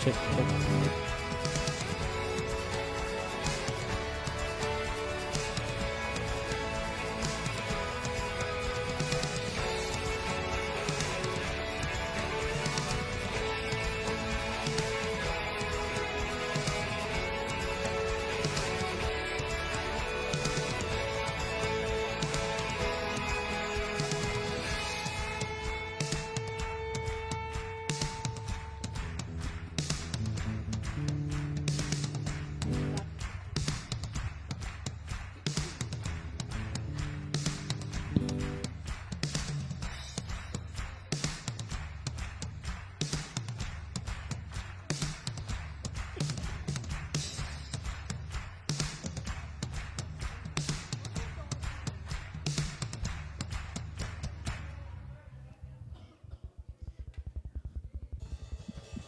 Check, check.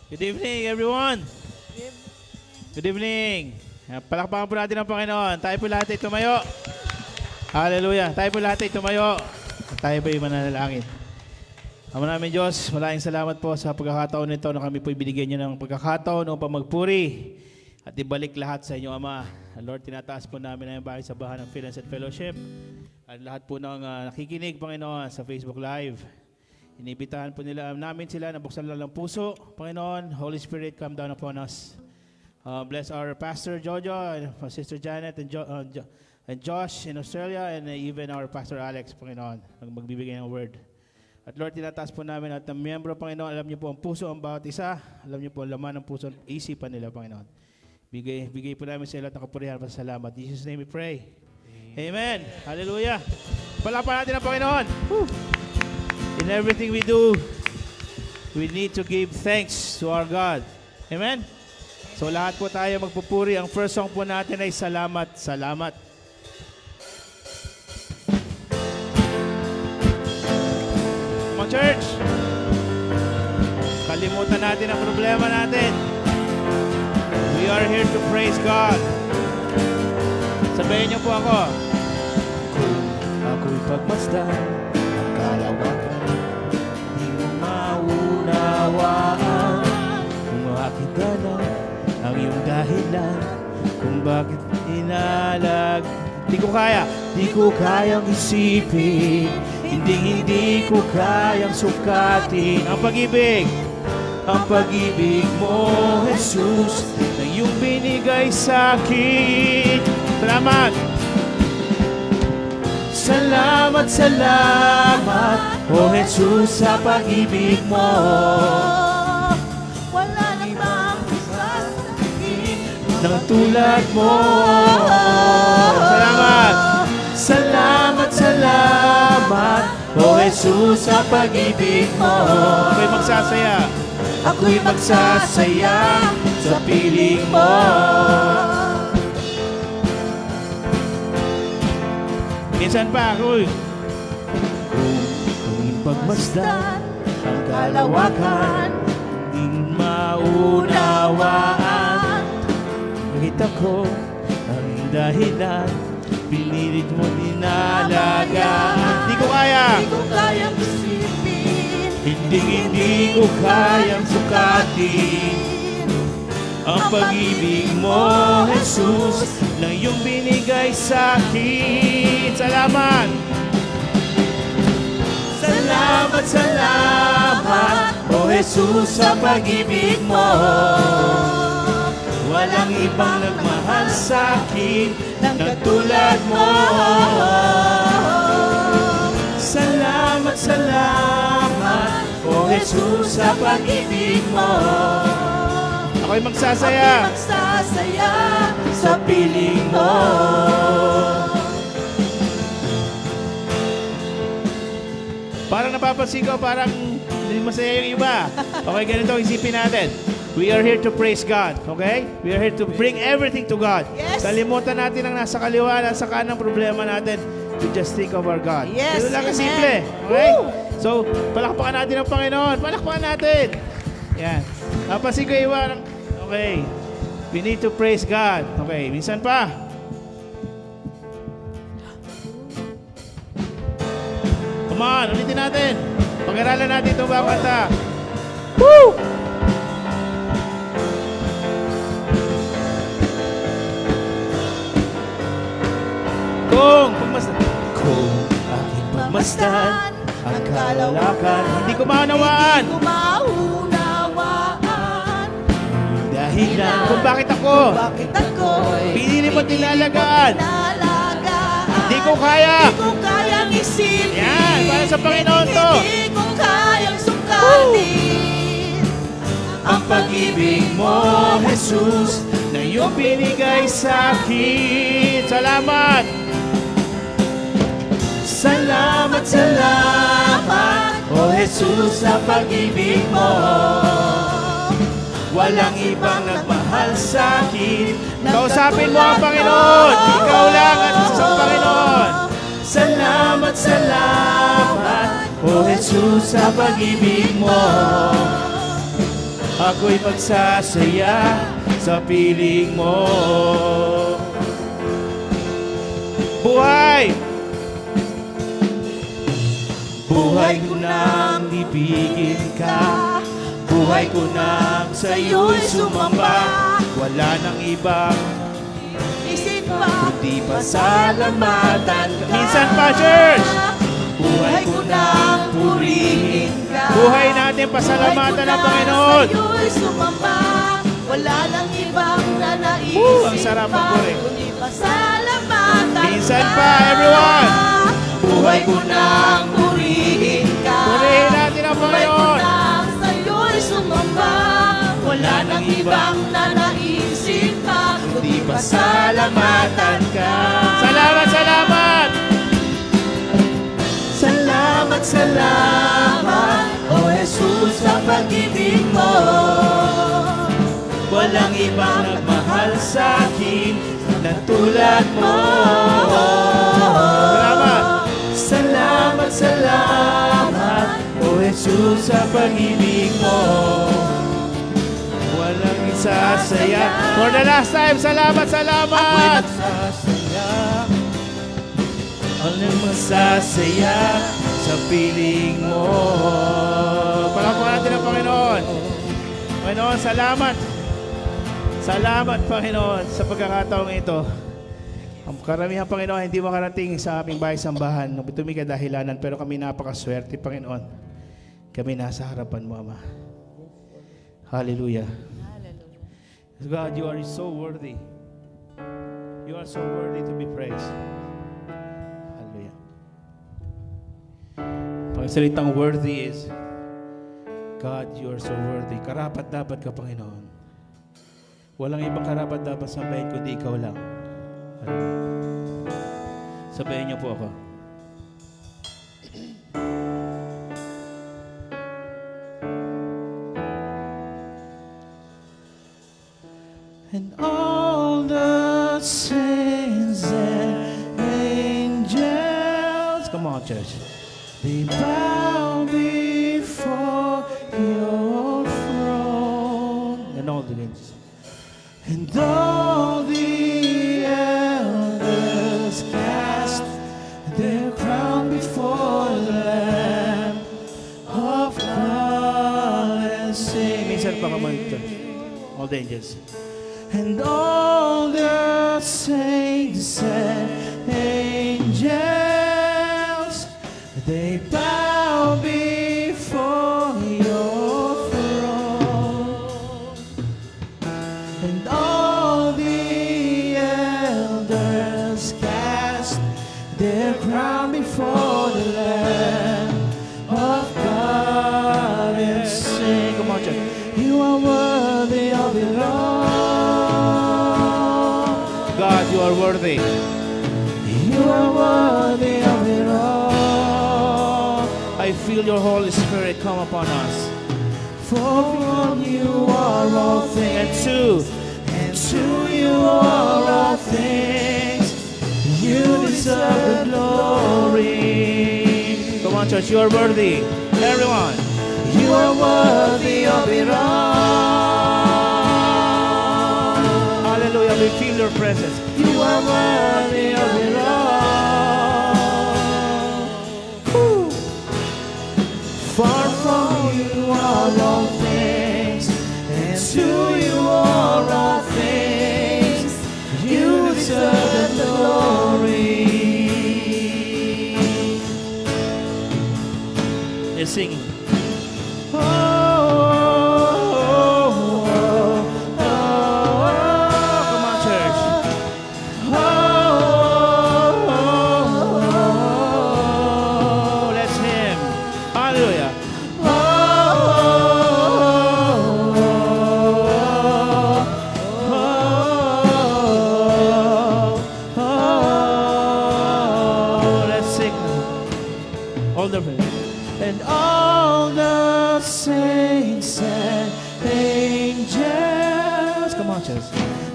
Good evening, everyone. Good evening. Palakpakan po natin ang Panginoon. Tayo po lahat ay tumayo. Hallelujah. Tayo po lahat ay tumayo. Tayo po ay mananalangin. Ama namin Diyos, maraming salamat po sa pagkakataon nito na kami po ibinigyan niyo ng pagkakataon upang magpuri at ibalik lahat sa inyo, Ama. Lord, tinataas po namin ang bahay sa bahan ng Finance and Fellowship at lahat po ng nakikinig, Panginoon, sa Facebook Live. Inibitahan po namin sila na buksan lang ng puso. Panginoon, Holy Spirit, come down upon us. Bless our Pastor Jojo and Sister Janet and Josh in Australia and even our Pastor Alex, Panginoon, ang magbibigay ng word. At Lord, tinataas po namin at ang miyembro, Panginoon, alam niyo po ang puso ang bawat isa. Alam niyo po ang laman ng puso at isipan nila, Panginoon. Bigay po namin sa lahat ng kapurihan at pasalamat. In Jesus' name we pray. Amen. Hallelujah. Palakpakan natin ang Panginoon. Woo. In everything we do, we need to give thanks to our God. Amen? So lahat po tayo magpupuri. Ang first song po natin ay Salamat, Salamat. Come on, church. Kalimutan natin ang problema natin. We are here to praise God. Sabihin niyo po ako. Ako'y pagmasdan ang kalawakan. Maunawaan kung bakit alam ang iyong dahilan, kung bakit di ko kayang isipin, hindi ko kayang sukatin ang pag-ibig mo, Jesus, na iyong binigay sa akin. Salamat! Salamat, salamat, O Jesus, sa pag-ibig mo. Wala nang masasabihin ng tulad mo. Salamat! Salamat, salamat, O Jesus, sa pag-ibig mo. Ako'y magsasaya. Ako'y magsasaya sa piling mo. Minsan pa ako'y pagmasdan ang kalawakan, di maunawaan. Nakita ko ang dahilan, pinilit mo dinalagaan. Di ko kayang isipin, hindi ko kayang sukatin ang pag-ibig mo, Jesus, na iyong binigay sa akin. Salamat! Salamat, salamat, O Jesus, sa pag-ibig mo. Walang ibang nagmahal sa akin ng katulad mo. Salamat, salamat, O Jesus, sa pag-ibig mo. Ako'y magsasaya sa piling mo. Parang napapansin ko, parang hindi masaya yung iba. Okay, ganito isipin natin. We are here to praise God, okay? We are here to bring everything to God. Yes. Kalimutan natin ang nasa kaliwa, nasa kanang problema natin. To just think of our God. Yes, Ito lang amen. kasimple, okay? Woo! So, palakpakan natin ang Panginoon. Palakpakan natin. Yan. Napansin ko yung iba. Okay. We need to praise God. Okay, minsan pa. Come on, ulitin natin. Pag-aralan natin itong bawat kanta. Woo! masdan ang kalalakan. Hindi ko maunawaan. Hindi ko maunawaan. Dahilan kung bakit ako Bakit ako'y pinili mo tinalagaan. tinalagaan. Hindi ko kaya. Hindi ko kayang isipin. Yan, para sa Panginoon to. Hindi ko kayang sukatin. Ang pag-ibig mo, Jesus, na iyong binigay sa akin. Salamat! Salamat, salamat, O Jesus, sa pag-ibig mo. Walang ibang nagmahal sa akin. Kausapin mo ang Panginoon. Ikaw lang at isang Panginoon. Salamat, salamat, O Jesus, sa pag-ibig mo. Ako'y magsasaya sa piling mo. Buhay! Buhay ko nang ibigin ka. Buhay ko nang sa'yo'y sumamba. Wala nang ibang Isip pa, kundi pasalamatan ka. Minsan pa, church! buhay ko nang purihin ka. Buhay natin pasalamatan ng Panginoon. Sa'yo'y sumamba. Wala nang ibang nanaisin Ang sarap ang puri. kundi pasalamatan Minsan ka. pa, everyone. Buhay ko nang purihin ka. Purihin natin ang Buhay ko Panginoon. nang sa'yo'y sumamba. Wala nang ibang nanaisin pa kundi pasalamatan ka. Salamat, salamat! Salamat, salamat, O Jesus, sa pag-ibig mo. Walang ibang nagmahal sa akin na tulad mo. Salamat! Salamat, salamat, O Jesus, sa pag-ibig mo. Walang isasaya. For the last time, salamat, salamat! Walang masasaya sa piling mo. Palakpakan natin ang Panginoon. Panginoon, salamat. Salamat, Panginoon, sa pagkakataong ito. Ang karamihan, Panginoon, hindi makarating sa aming bahay-sambahan. Ito may kadahilanan, pero kami napakaswerte, Panginoon. Kami nasa harapan mo, Ama. Hallelujah. God, you are so worthy. You are so worthy to be praised. Hallelujah. Pangsalitang worthy is, God, you are so worthy. Karapat-dapat ka, Panginoon. Walang ibang karapat-dapat sambahin kundi ikaw lang. Sabayin niyo po ako. And all the saints and angels, come on, church. They bow before your throne. And all the angels. And all the elders cast their crown before the Lamb of God and sing. Minsan pa ka man, church. All the angels. And all the saints and angels, they bow before your throne. And all the elders cast their crown before the Lamb of God and sing. Come on, church. You are worthy of it all. God, you are worthy. You are worthy of it all. I feel your Holy Spirit come upon us. For from you are all things, and to you are all things. You deserve the glory. Come on, church, you are worthy. Everyone, you are worthy of it all. Hallelujah, we feel your presence. You are worthy of it all. Woo. Far from you are all things, and to you are all things. You deserve the glory.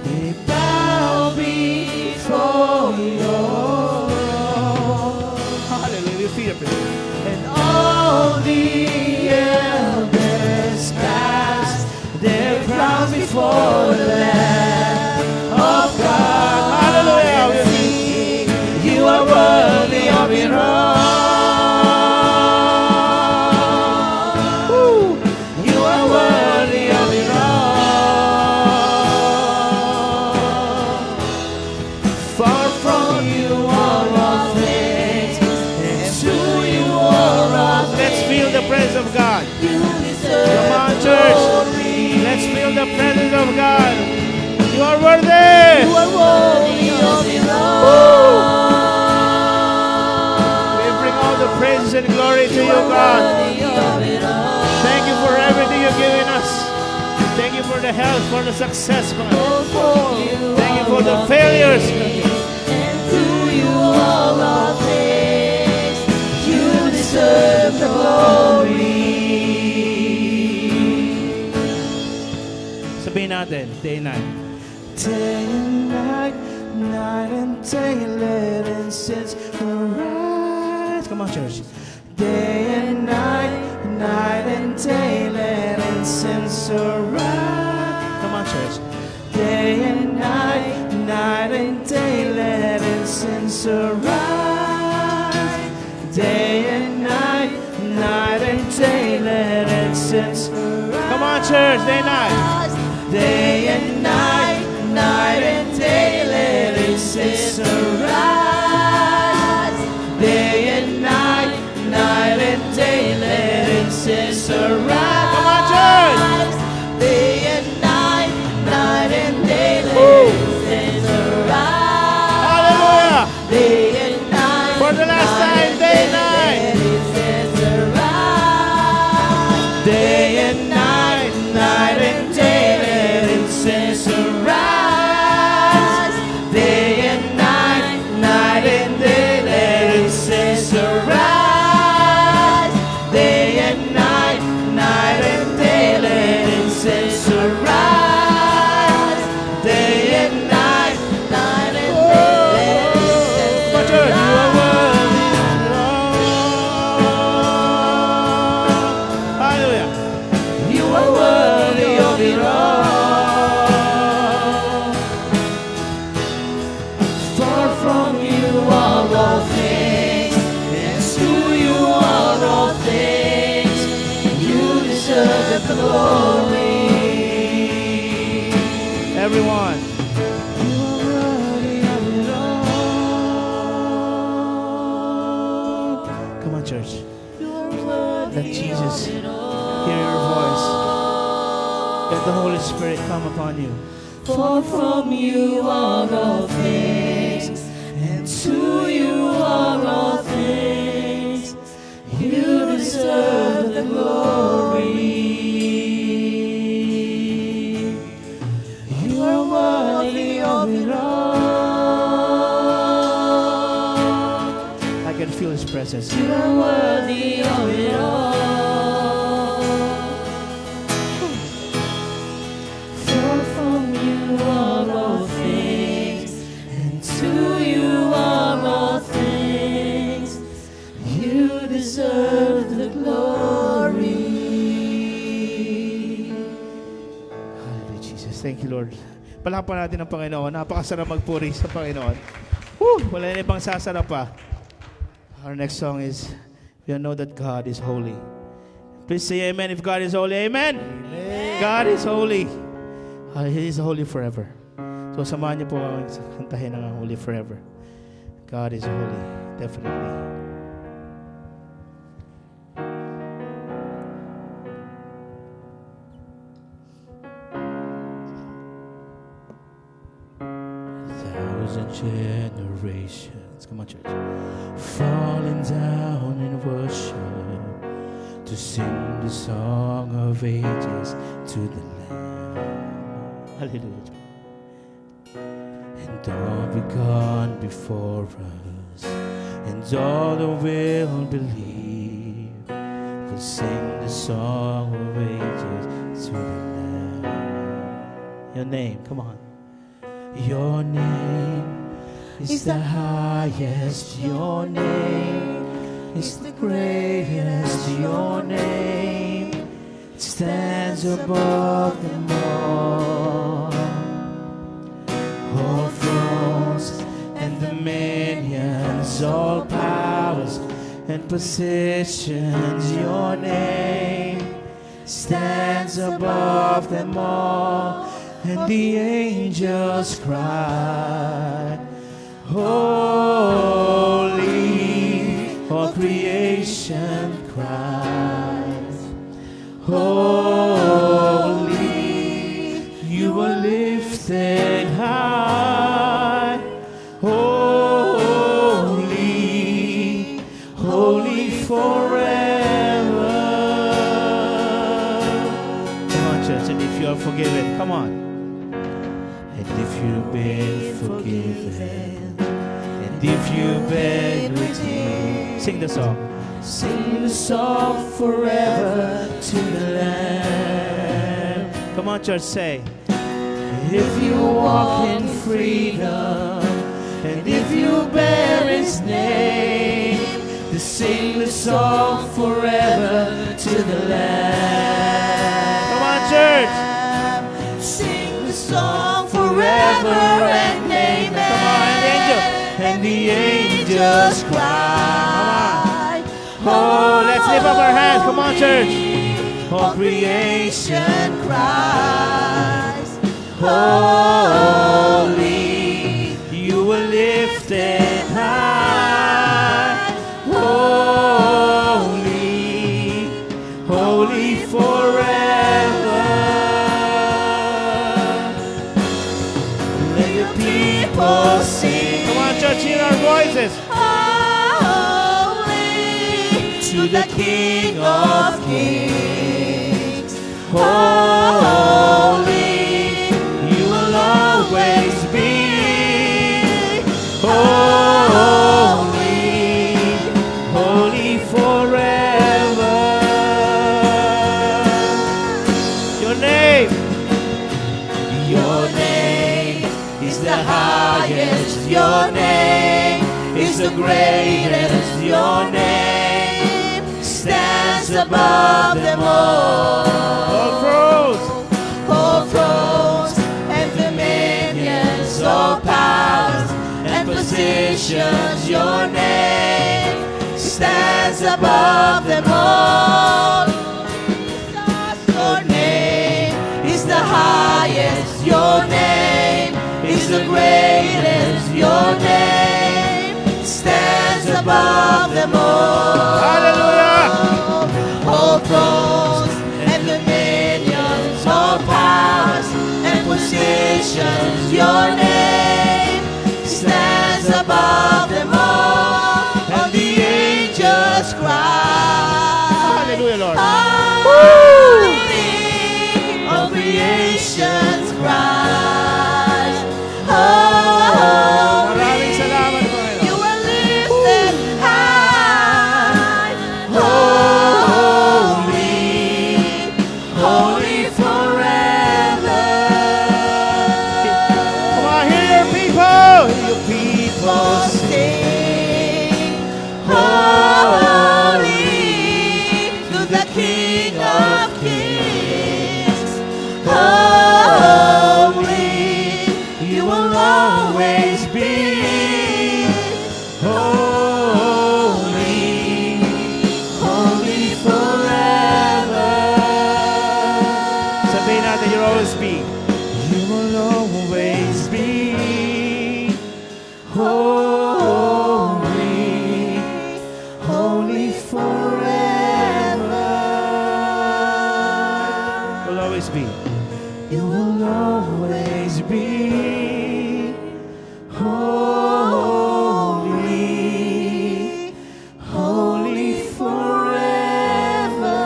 we bow before your throne. Hallelujah. We feel it. And all the elders cast their crowns before the Lamb of God. Hallelujah. We Sing, you are worthy of it all. You are worthy of it all. Far from you are all things, and to you are all things. Let's feel the presence of God. You deserve Come on, the church. glory. Let's feel the presence of God. You are worthy. You are worthy of it all. We bring all the praises and glory to you, God. Worthy of it all. Thank you for everything you've given us. Thank you for the health, for the success, God. Thank you for the failures. And to you all things, you deserve the glory. Sabihin natin, day and night. Day and night, night and day, let incense arise. Come on, church. Day and night, night and day, let incense arise. Come on, church. Day and night, night and day, let incense arise. Day and night, night and day, let incense arise. Come on, church. Day and night. Day and night, night and day, let incense arise. Day and night, night and day, let incense arise. Come on, church. Day and night, night and day, let incense arise. Hallelujah. Day and night, For the last time, day and night. let incense arise. Day and night, night and day, let incense arise. Day and night, night and day, let incense arise. Day and night, night and day, let incense arise. Day and night, night and day, let incense Come on, church. You are arise. worthy. Hallelujah. You are worthy of it all. Far from you are all things, and to you are all things. You deserve the glory. Everyone. You are worthy of it all. Come on, church. You are worthy Let Jesus of it all. hear your voice. Let the Holy Spirit come upon you. For from you are all things, and to you are all things. You deserve the glory. You are worthy of it all. I can feel His presence. You are worthy of it all. For from you are all things, and to you are all things. You deserve the glory. Hallelujah, Jesus. Thank you, Lord. Palakpan natin ang Panginoon. Napakasarap magpuri sa Panginoon. Woo! Wala na ibang sasarap pa. Our next song is, we know that God is holy. Please say amen if God is holy. Amen? Amen. God is holy. He is holy forever. So samahan niyo po ang kantahin ng holy forever. God is holy. Definitely. Thousand generations, come on, church, falling down in worship to sing the song of ages to the Lamb. Hallelujah. And all begun before us, and all that will believe will sing the song of ages to the Lamb. Your name, come on. Your name is the highest. Your name is the greatest. Your name stands above them all. All thrones and dominions, all powers and positions, your name stands above them all. And the angels cry, holy. All creation cries, holy. You are lifted high, holy, holy forever. Come on, church, and if you are forgiven, come on. And if you've been forgiven, and if you've been redeemed, sing the song. Sing the song forever to the Lamb. Come on, church, say. If you walk in freedom, and if you bear His name, to sing the song forever to the Lamb. Come on, church. Sing the song forever and amen. Come on, And the angels cry. Oh, let's lift up our hands. Come on, church. All creation cries, holy. You were lifted high, holy, holy forever. Let the people sing. Come on, church, hear our voices. To the King of Kings, holy, you will always be, holy, holy forever. Your name is the highest, your name is the greatest, your name stands above them all. All thrones and dominions, all powers and positions, your name stands above them all. Your name is the highest, your name is the greatest, your name stands above them all. Hallelujah. All thrones and dominions, all powers and positions, your name stands above them all. And the angels cry, Hallelujah, Lord. holy. All creations cries, holy. Maraming salamat, Panginoon. You are lifted high, holy, holy forever. Come on, hear your people. Hear your People sing, holy, to the King of Kings, holy, you will always be, holy, holy forever. Sabihin natin, you'll always be. You will always be holy, holy forever. Will always be. You will always be holy, holy forever.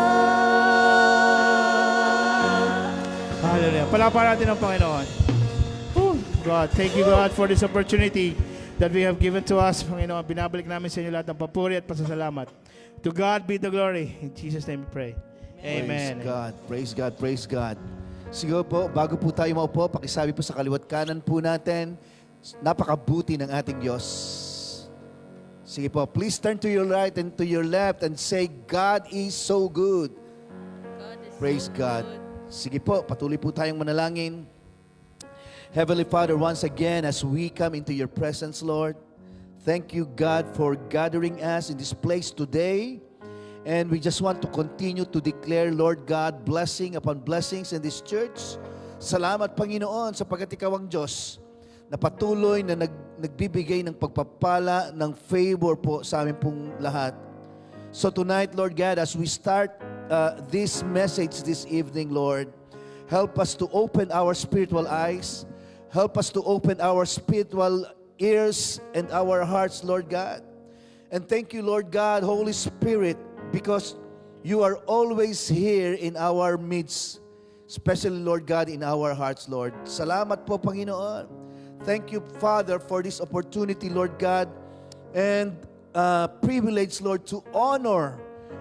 Hallelujah. Palaparan natin ang Panginoon. Whew. God, thank you, God, for this opportunity that we have given to us, Panginoon. Binabalik namin sa inyo lahat ng papuri at pasasalamat. To God be the glory. In Jesus' name we pray. Amen. Praise God, praise God, praise God. Sige po, bago po tayo maupo, pakisabi po sa kaliwat kanan po natin, napakabuti ng ating Diyos. Sige po, please turn to your right and to your left and say, God is so good. Praise God. Sige po, patuloy po tayong manalangin. Heavenly Father, once again, as we come into your presence, Lord, thank you, God, for gathering us in this place today. And we just want to continue to declare, Lord God, blessing upon blessings in this church. Salamat, Panginoon, sapagkat ikaw ang Diyos na patuloy na nagbibigay ng pagpapala, ng favor po sa amin pong lahat. So tonight, Lord God, as we start this message this evening, Lord, help us to open our spiritual eyes. Help us to open our spiritual ears and our hearts, Lord God. And thank you, Lord God, Holy Spirit, because you are always here in our midst, especially, Lord God, in our hearts, Lord. Salamat po, Panginoon. Thank you, Father, for this opportunity, Lord God, and privilege, Lord, to honor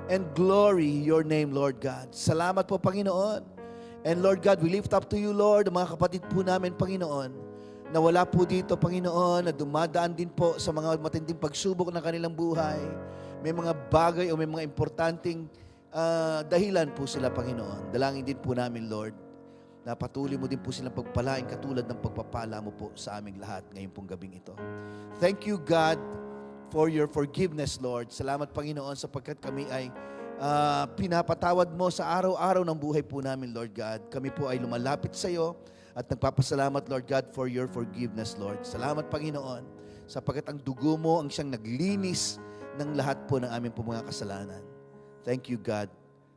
and glory your name, Lord God. Salamat po, Panginoon. And Lord God, we lift up to you, Lord, ang mga kapatid po namin, Panginoon, na wala po dito, Panginoon, na dumadaan din po sa mga matinding pagsubok ng kanilang buhay. May mga bagay o may mga importanteng dahilan po sila, Panginoon. Dalangin din po namin, Lord, na patuloy mo din po silang pagpalain katulad ng pagpapala mo po sa aming lahat ngayong pong gabing ito. Thank you, God, for your forgiveness, Lord. Salamat, Panginoon, sapagkat kami ay pinapatawad mo sa araw-araw ng buhay po namin, Lord God. Kami po ay lumalapit sa iyo at nagpapasalamat, Lord God, for your forgiveness, Lord. Salamat, Panginoon, sapagkat ang dugo mo ang siyang naglinis ng lahat po ng aming po mga kasalanan. Thank you, God,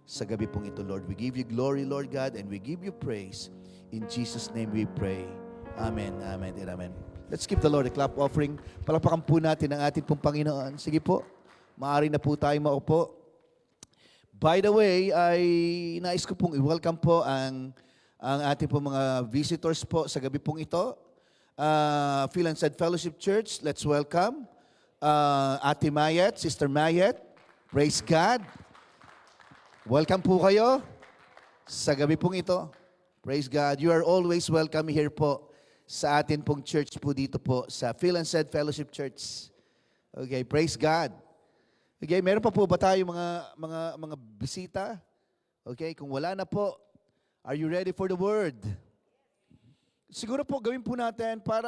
sa gabi pong ito, Lord. We give you glory, Lord God, and we give you praise. In Jesus' name we pray. Amen, amen, and amen. Let's give the Lord a clap offering. Palakpakan po natin ang ating pong Panginoon. Sige po, maaari na po tayo maupo. By the way, ay nais ko pong i-welcome po ang ating pong mga visitors po sa gabi pong ito. Phil and Said Fellowship Church, let's welcome Ate Mayet, Sister Mayet. Praise God. Welcome po kayo sa gabi pong ito. Praise God. You are always welcome here po sa atin pong church po dito po sa Phil and Said Fellowship Church. Okay, praise God. Okay, meron pa po ba tayo mga bisita? Okay, kung wala na po, are you ready for the word? Siguro po gawin po natin para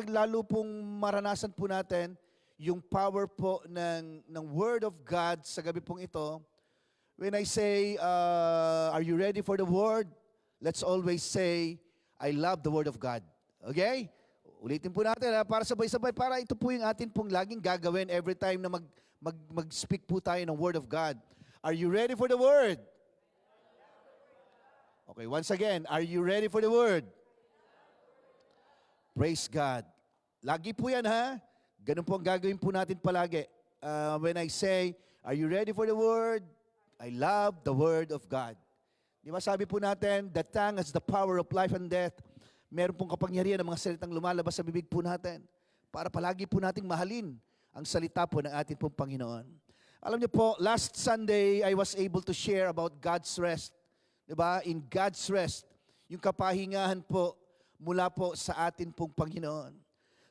lalo pong maranasan po natin yung power po ng Word of God sa gabi pong ito. When I say, are you ready for the Word? Let's always say, I love the Word of God. Okay? Ulitin po natin para sabay-sabay, para ito po yung atin pong laging gagawin every time na mag-speak po tayo ng Word of God. Are you ready for the Word? Okay, once again, are you ready for the Word? Praise God. Lagi po yan, ha? Ganun po ang gagawin po natin palagi. When I say, are you ready for the Word? I love the Word of God. Di ba sabi po natin, the tongue has the power of life and death. Meron pong kapangyarihan ng mga salitang lumalabas sa bibig po natin para palagi po nating mahalin ang salita po ng ating pong Panginoon. Alam niyo po, last Sunday, I was able to share about God's rest. Di ba? In God's rest, yung kapahingahan po mula po sa atin pong Panginoon.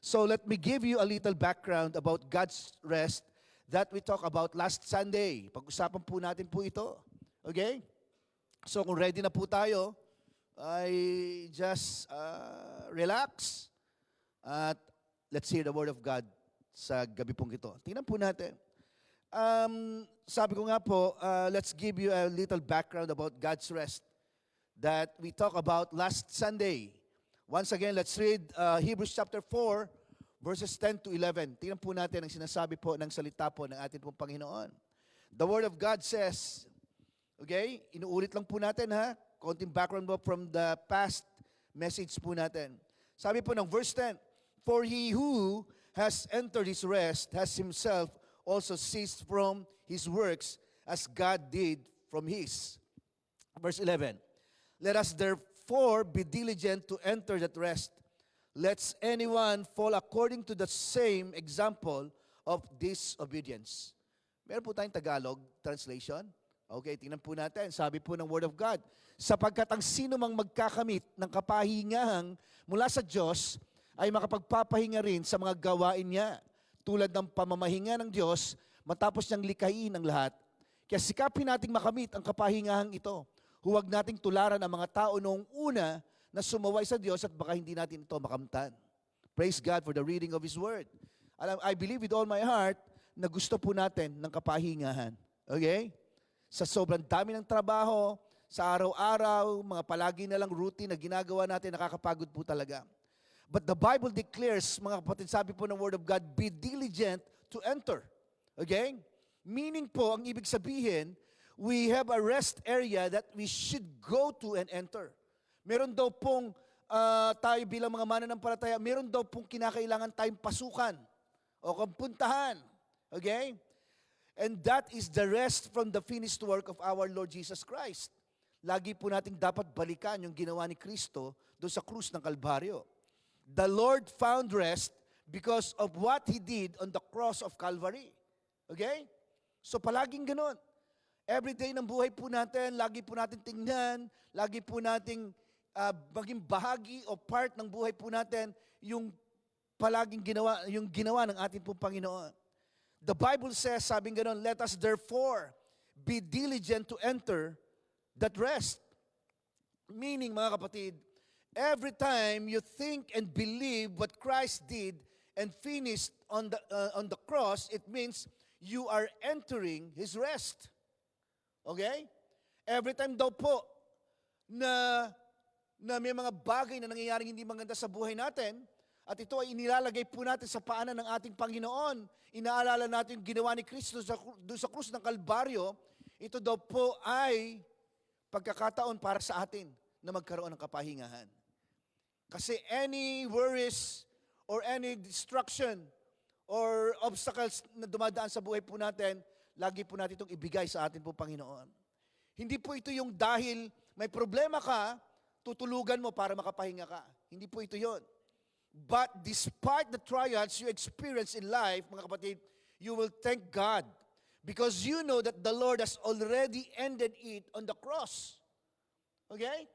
So let me give you a little background about God's rest that we talked about last Sunday. Pag-usapan po natin po ito. Okay? So kung ready na po tayo, ay just relax at let's hear the Word of God sa gabi pong ito. Tingnan po natin. Sabi ko nga po, let's give you a little background about God's rest that we talked about last Sunday. Once again, let's read Hebrews chapter 4, verses 10 to 11. Tingnan po natin ang sinasabi po ng salita po ng ating pong Panginoon. The Word of God says, okay, inuulit lang po natin, ha? Konting background po from the past message po natin. Sabi po ng verse 10, for he who has entered his rest has himself also ceased from his works as God did from his. Verse 11, let us therefore be diligent to enter that rest, lest anyone fall according to the same example of disobedience. Meron po tayong Tagalog translation. Okay, tingnan po natin. Sabi po ng Word of God, sapagkat ang sino mang magkakamit ng kapahingahang mula sa Diyos ay makapagpapahinga rin sa mga gawain niya, tulad ng pamamahinga ng Diyos matapos niyang likhain ang lahat. Kaya sikapin nating makamit ang kapahingahang ito. Huwag nating tularan ang mga tao noong una na sumaway sa Diyos at baka hindi natin ito makamtan. Praise God for the reading of His Word. I believe with all my heart na gusto po natin ng kapahingahan. Okay? Sa sobrang dami ng trabaho, sa araw-araw, mga palagi na lang routine na ginagawa natin, nakakapagod po talaga. But the Bible declares, mga kapatid, sabi po ng Word of God, be diligent to enter. Okay? Meaning po, ang ibig sabihin, we have a rest area that we should go to and enter. Meron daw pong tayo bilang mga mananampalataya, meron daw pong kinakailangan tayong pasukan o puntahan. Okay? And that is the rest from the finished work of our Lord Jesus Christ. Lagi po nating dapat balikan yung ginawa ni Kristo doon sa krus ng Kalbaryo. The Lord found rest because of what He did on the cross of Calvary. Okay? So palaging ganun. Every day ng buhay po natin, lagi po natin tingnan, lagi po nating maging bahagi o part ng buhay po natin yung palaging ginawa ng ating pong Panginoon. The Bible says, sabing gano'n, let us therefore be diligent to enter that rest. Meaning, mga kapatid, every time you think and believe what Christ did and finished on the cross, it means you are entering His rest. Okay? Every time daw po na may mga bagay na nangyayaring hindi maganda sa buhay natin, at ito ay inilalagay po natin sa paanan ng ating Panginoon. Inaalala natin yung ginawa ni Kristo doon sa krus ng Kalbaryo. Ito daw po ay pagkakataon para sa atin na magkaroon ng kapahingahan. Kasi any worries or any distraction or obstacles na dumadaan sa buhay po natin, lagi po natin itong ibigay sa atin po Panginoon. Hindi po ito yung dahil may problema ka, tutulugan mo para makapahinga ka. Hindi po ito yon. But despite the trials you experience in life, mga kapatid, you will thank God because you know that the Lord has already ended it on the cross. Okay?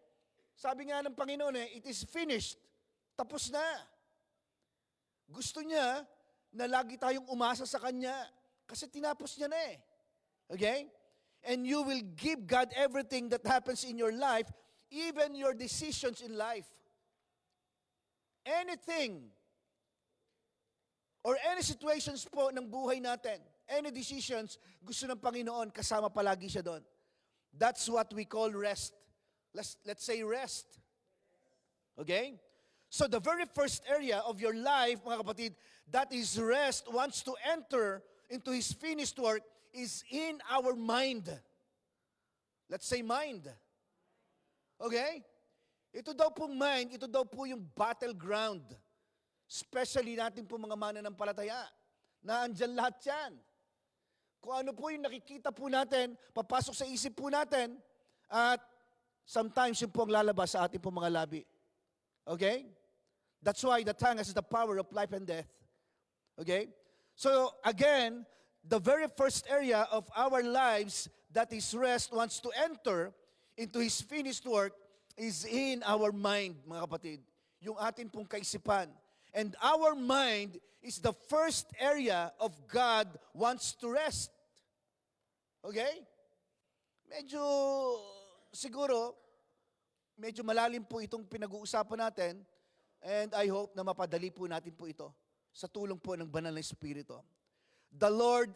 Sabi nga ng Panginoon it is finished. Tapos na. Gusto niya na lagi tayong umasa sa Kanya kasi tinapos niya na Okay? And you will give God everything that happens in your life, even your decisions in life. Anything or any situations po ng buhay natin, any decisions, gusto ng Panginoon, kasama palagi siya doon. That's what we call rest. Let's say rest. Okay? So the very first area of your life, mga kapatid, that is rest, wants to enter into His finished work, is in our mind. Let's say mind. Okay? Ito daw pong mind, ito daw po yung battleground. Especially natin po mga mananampalataya. Na andyan lahat yan. Kung ano po yung nakikita po natin, papasok sa isip po natin, at sometimes yung po ang lalabas sa ating po mga labi. Okay? That's why the tongue has the power of life and death. Okay? So again, the very first area of our lives that is rest wants to enter into His finished work is in our mind, mga kapatid. Yung atin pong kaisipan. And our mind is the first area of God wants to rest. Okay? Siguro, medyo malalim po itong pinag-uusapan natin. And I hope na mapadali po natin po ito sa tulong po ng Banal na Espiritu. The Lord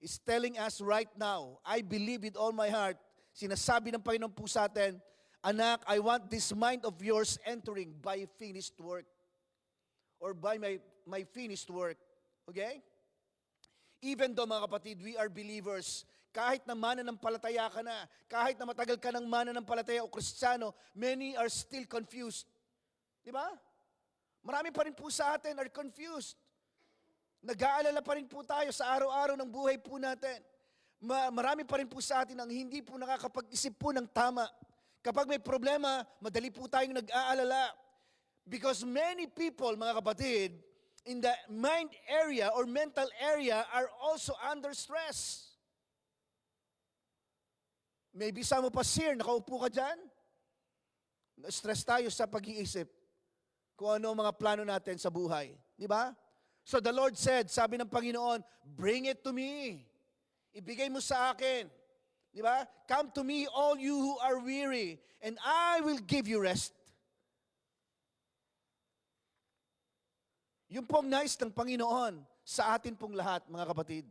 is telling us right now, I believe with all my heart, sinasabi ng Panginoon po sa atin, anak, I want this mind of yours entering by finished work. Or by my finished work. Okay? Even though, mga kapatid, we are believers, kahit na mananampalataya ka na, kahit na matagal ka ng mananampalataya o Kristiyano, many are still confused. Di ba? Marami pa rin po sa atin are confused. Nag-aalala pa rin po tayo sa araw-araw ng buhay po natin. Marami pa rin po sa atin ang hindi po nakakapag-isip po ng tama. Kapag may problema, madali po tayong nag-aalala. Because many people, mga kapatid, in the mind area or mental area are also under stress. Maybe some of us here, nakaupo ka dyan. Na-stress tayo sa pag-iisip kung ano ang mga plano natin sa buhay. Di ba? So the Lord said, sabi ng Panginoon, bring it to me. Ibigay mo sa akin. Di ba? Come to me, all you who are weary, and I will give you rest. Yung pong nais ng Panginoon sa atin pong lahat, mga kapatid.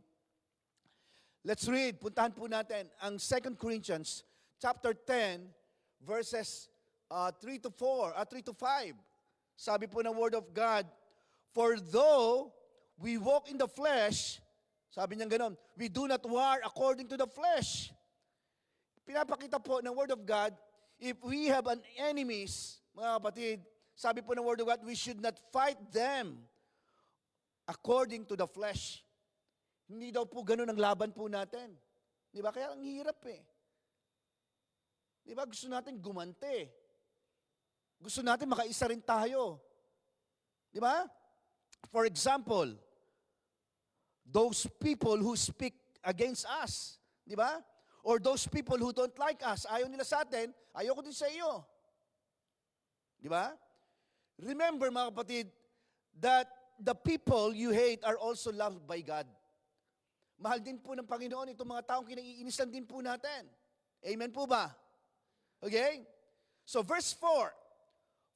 Let's read, puntahan po natin ang 2 Corinthians chapter 10, verses 3 to 5. Sabi po ng Word of God, for though we walk in the flesh, sabi niya ganon, we do not war according to the flesh. Pinapakita po ng Word of God, if we have an enemies, mga kapatid, sabi po ng Word of God, we should not fight them according to the flesh. Hindi daw po ganun ang laban po natin. Di ba? Kaya ang hirap eh. Di ba? Gusto natin gumante. Gusto natin makaisa rin tayo. Di ba? For example, those people who speak against us. Di ba? Or those people who don't like us. Ayaw nila sa atin, ayaw ko din sa iyo. Di ba? Remember mga kapatid, that the people you hate are also loved by God. Mahal din po ng Panginoon itong mga taong kinaiinisan din po natin. Amen po ba? Okay? So verse 4,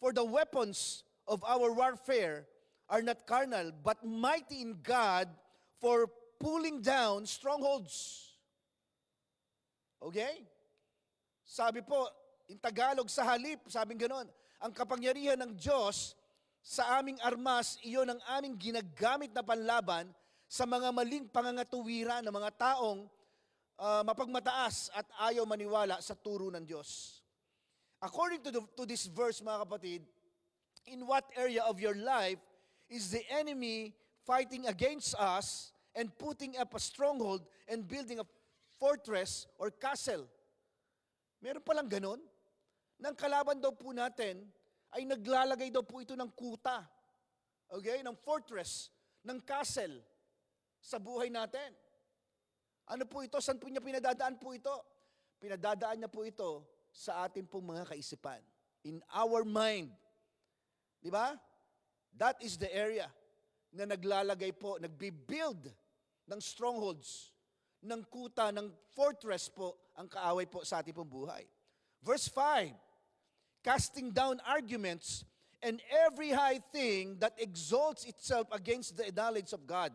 for the weapons of our warfare are not carnal, but mighty in God for pulling down strongholds. Okay? Sabi po, in Tagalog sa halip, sabing ganon, ang kapangyarihan ng Diyos sa aming armas, iyon ang aming ginagamit na panlaban sa mga maling pangangatuwiran ng mga taong mapagmataas at ayaw maniwala sa turo ng Diyos. According to this verse, mga kapatid, in what area of your life is the enemy fighting against us and putting up a stronghold and building a fortress or castle? Meron palang ganon? Nang kalaban daw po natin ay naglalagay daw po ito ng kuta, okay, ng fortress, ng castle sa buhay natin. Ano po ito? Saan po niya pinadadaan po ito? Pinadadaan niya po ito sa atin pong mga kaisipan. In our mind. Di ba? That is the area na naglalagay po, nagbibuild ng strongholds, ng kuta, ng fortress po, ang kaaway po sa ating pong buhay. Verse 5, casting down arguments and every high thing that exalts itself against the knowledge of God,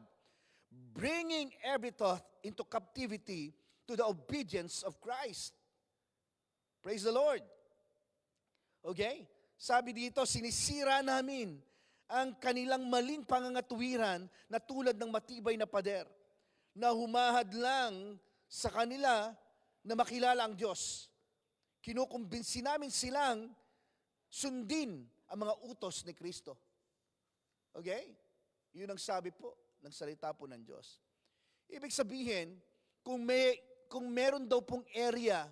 bringing every thought into captivity to the obedience of Christ. Praise the Lord. Okay? Sabi dito, sinisira namin ang kanilang maling pangangatuwiran na tulad ng matibay na pader na humahadlang sa kanila na makilala ang Diyos. Kinukumbinsi namin silang sundin ang mga utos ni Kristo. Okay? Yun ang sabi po ng salita po ng Diyos. Ibig sabihin, kung meron daw pong area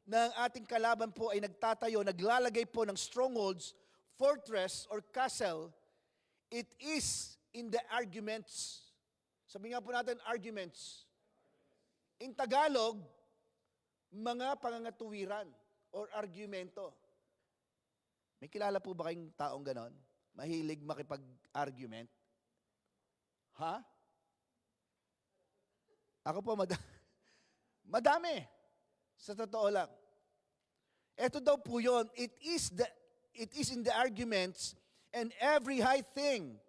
na ang ating kalaban po ay nagtatayo, naglalagay po ng strongholds, fortress, or castle, it is in the arguments. Sabi nga po natin, arguments. In Tagalog, mga pangangatuwiran or argumento. May kilala po ba kayong taong ganon? Mahilig makipag-argument? Ha? Ako po, madami. Sa totoo lang. Ito daw po yun, it is in the arguments and every high thing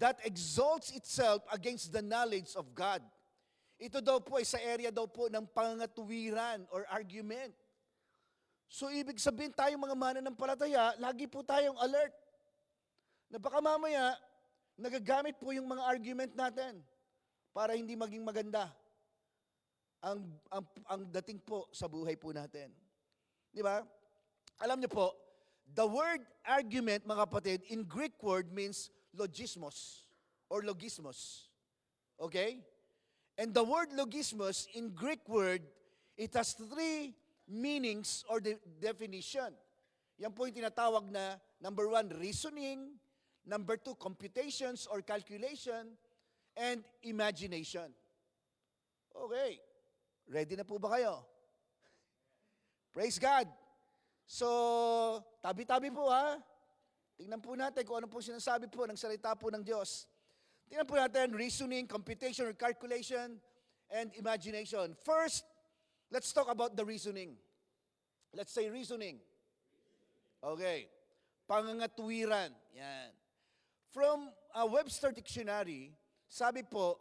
that exalts itself against the knowledge of God. Ito daw po ay sa area daw po ng pangangatuwiran or argument. So ibig sabihin tayo mga mananampalataya, lagi po tayong alert. Na baka mamaya, nagagamit po yung mga argument natin para hindi maging maganda ang dating po sa buhay po natin. Di ba? Alam niyo po, the word argument, mga kapatid, in Greek word means logismos or logismos. Okay? And the word logismos in Greek word, it has three meanings or definition. Yan po yung tinatawag na, number 1, reasoning, number 2, computations or calculation, and imagination. Okay. Ready na po ba kayo? Praise God. So, tabi-tabi po ha. Tingnan po natin kung ano po sinasabi po ng salita po ng Diyos. Tingnan po natin, reasoning, computation or calculation, and imagination. First, let's talk about the reasoning. Let's say reasoning. Okay. Pangangatuwiran. Yan. From a Webster Dictionary, sabi po,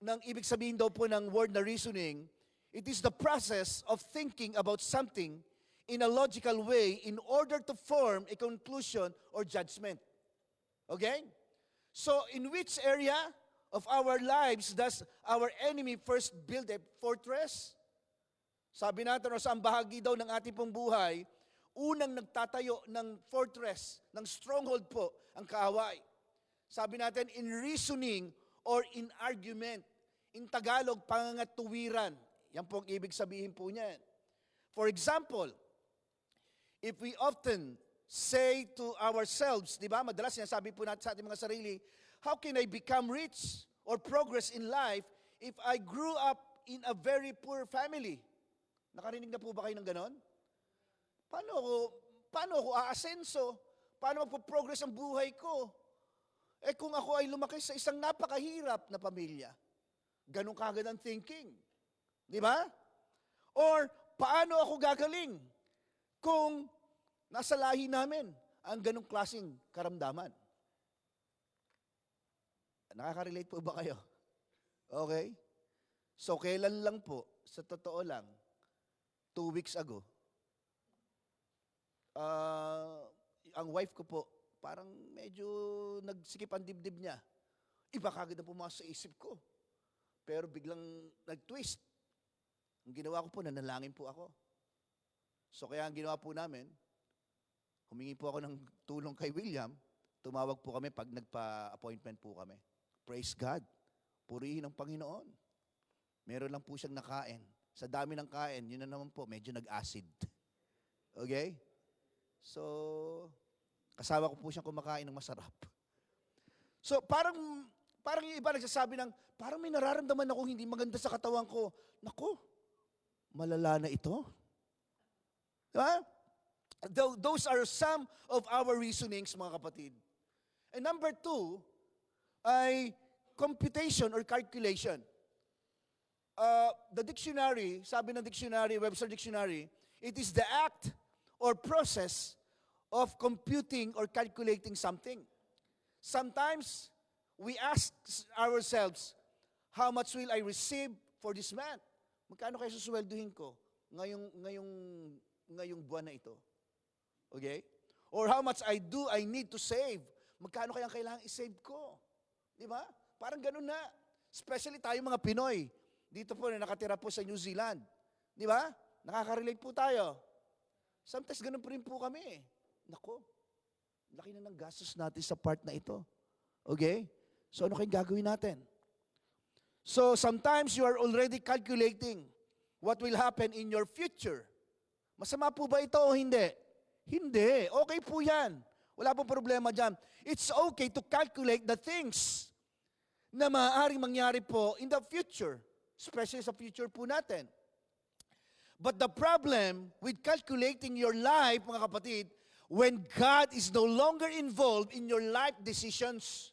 ng ibig sabihin daw po ng word na reasoning, it is the process of thinking about something in a logical way in order to form a conclusion or judgment. Okay? So, in which area of our lives does our enemy first build a fortress? Sabi natin, o saan bahagi daw ng ating pong buhay, unang nagtatayo ng fortress, ng stronghold po, ang kaaway. Sabi natin, in reasoning or in argument. In Tagalog, pangangatuwiran. Yan po ang ibig sabihin po niyan. For example, if we often say to ourselves, di ba, madalas sinasabi po natin sa ating mga sarili, how can I become rich or progress in life if I grew up in a very poor family? Nakarinig na po ba kayo ng ganon? Paano ako aasenso? Paano magpo-progress ang buhay ko? Eh kung ako ay lumaki sa isang napakahirap na pamilya, ganun kagad ang thinking. Di ba? Or paano ako gagaling kung nasa lahi namin ang ganung klaseng karamdaman? Nakaka-relate po ba kayo? Okay? So kailan lang po, sa totoo lang, 2 weeks ago, ang wife ko po, parang medyo nagsikip ang dibdib niya. Iba kagad na pumasok sa isip ko. Pero biglang nag-twist. Ang ginawa ko po, nanalangin po ako. So kaya ang ginawa po namin, humingi po ako ng tulong kay William, tumawag po kami pag nagpa-appointment po kami. Praise God. Purihin ang Panginoon. Meron lang po siyang nakain. Sa dami ng kain, yun na naman po, medyo nag-acid. Okay? So, kasama ko po siyang kumakain ng masarap. So, parang yung iba nagsasabi ng, parang may nararamdaman ako hindi maganda sa katawan ko. Naku, malala na ito. Diba? Those are some of our reasonings, mga kapatid. And number 2, ay computation or calculation. The dictionary, sabi ng dictionary, Webster Dictionary, it is the act or process of computing or calculating something. Sometimes, we ask ourselves, how much will I receive for this month? Magkano kayo suswelduhin ko ngayong buwan na ito? Okay? Or how much I need to save? Magkano kaya kailangan i-save ko? Di ba? Parang ganun na. Especially tayo mga Pinoy. Dito po na nakatira po sa New Zealand. Di ba? Nakaka-relate po tayo. Sometimes ganun po rin po kami. Nako, laki na ng gastos natin sa part na ito. Okay? So ano kayong gagawin natin? So sometimes you are already calculating what will happen in your future. Masama po ba ito o hindi? Hindi. Okay po yan. Wala pong problema dyan. It's okay to calculate the things na maaaring mangyari po in the future. Especially sa future po natin. But the problem with calculating your life, mga kapatid, when God is no longer involved in your life decisions.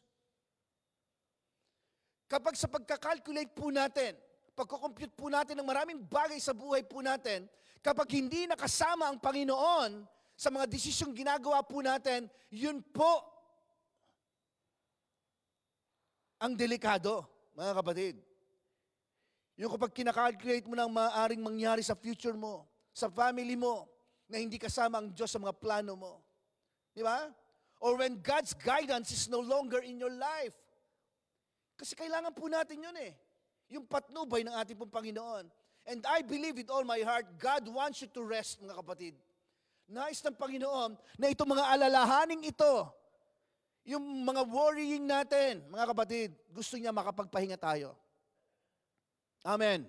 Kapag sa pagkakalculate po natin, pagkukompute po natin ng maraming bagay sa buhay po natin, kapag hindi nakasama ang Panginoon sa mga desisyong ginagawa po natin, yun po ang delikado, mga kapatid. Yung kapag kinakalculate mo ng maaaring mangyari sa future mo, sa family mo, na hindi kasama ang Diyos sa mga plano mo. Di ba? Or when God's guidance is no longer in your life. Kasi kailangan po natin yun eh. Yung patnubay ng ating pong Panginoon. And I believe with all my heart, God wants you to rest, mga kapatid. Nais ng Panginoon na itong mga alalahaning ito, yung mga worrying natin, mga kapatid, gusto niya makapagpahinga tayo. Amen.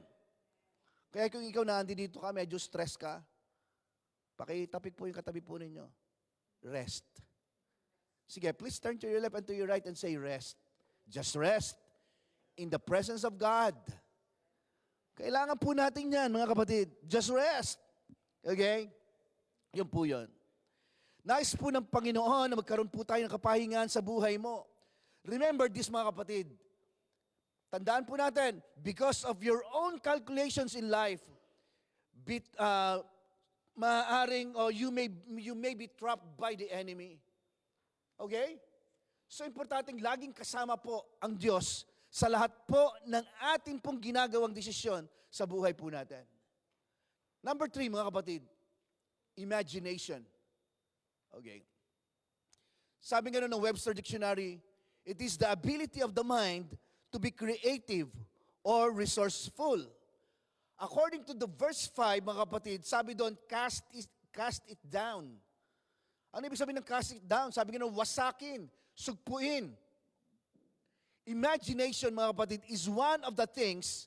Kaya kung ikaw na dito ka, medyo stress ka, pakitapik po yung katabi po ninyo. Rest. Sige, please turn to your left and to your right and say rest. Just rest in the presence of God. Kailangan po natin yan, mga kapatid. Just rest. Okay? Yun po yun. Nais po ng Panginoon na magkaroon po tayo ng kapahingan sa buhay mo. Remember this, mga kapatid. Tandaan po natin, because of your own calculations in life, maaaring or you may be trapped by the enemy. Okay? So, importanteng laging kasama po ang Diyos sa lahat po ng ating pong ginagawang desisyon sa buhay po natin. Number 3, mga kapatid, imagination. Okay. Sabi nga ng Webster Dictionary, it is the ability of the mind to be creative or resourceful. According to the verse 5, mga kapatid, sabi doon, cast it down. Ano ibig sabihin ng cast it down? Sabi nga ng wasakin, sugpuin. Imagination, mga kapatid, is one of the things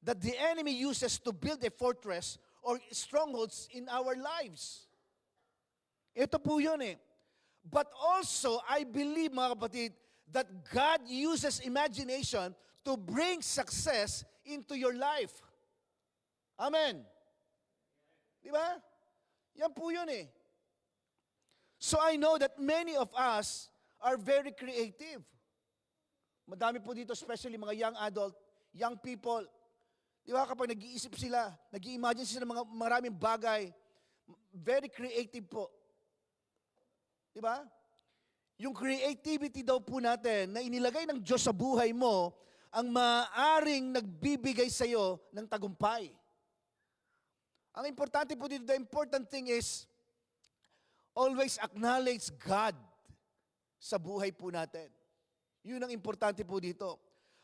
that the enemy uses to build a fortress or strongholds in our lives. Ito po yun eh. But also, I believe, mga kapatid, that God uses imagination to bring success into your life. Amen. Di ba? Yan po yun eh. So I know that many of us are very creative. Madami po dito, especially mga young adult, young people. Di ba, kapag nag-iisip sila, nag-i-imagine sila ng mga maraming bagay, very creative po. Di ba? Yung creativity daw po natin na inilagay ng Diyos sa buhay mo, ang maaaring nagbibigay sa iyo ng tagumpay. Ang importante po dito, the important thing is, always acknowledge God sa buhay po natin. Yun ang importante po dito.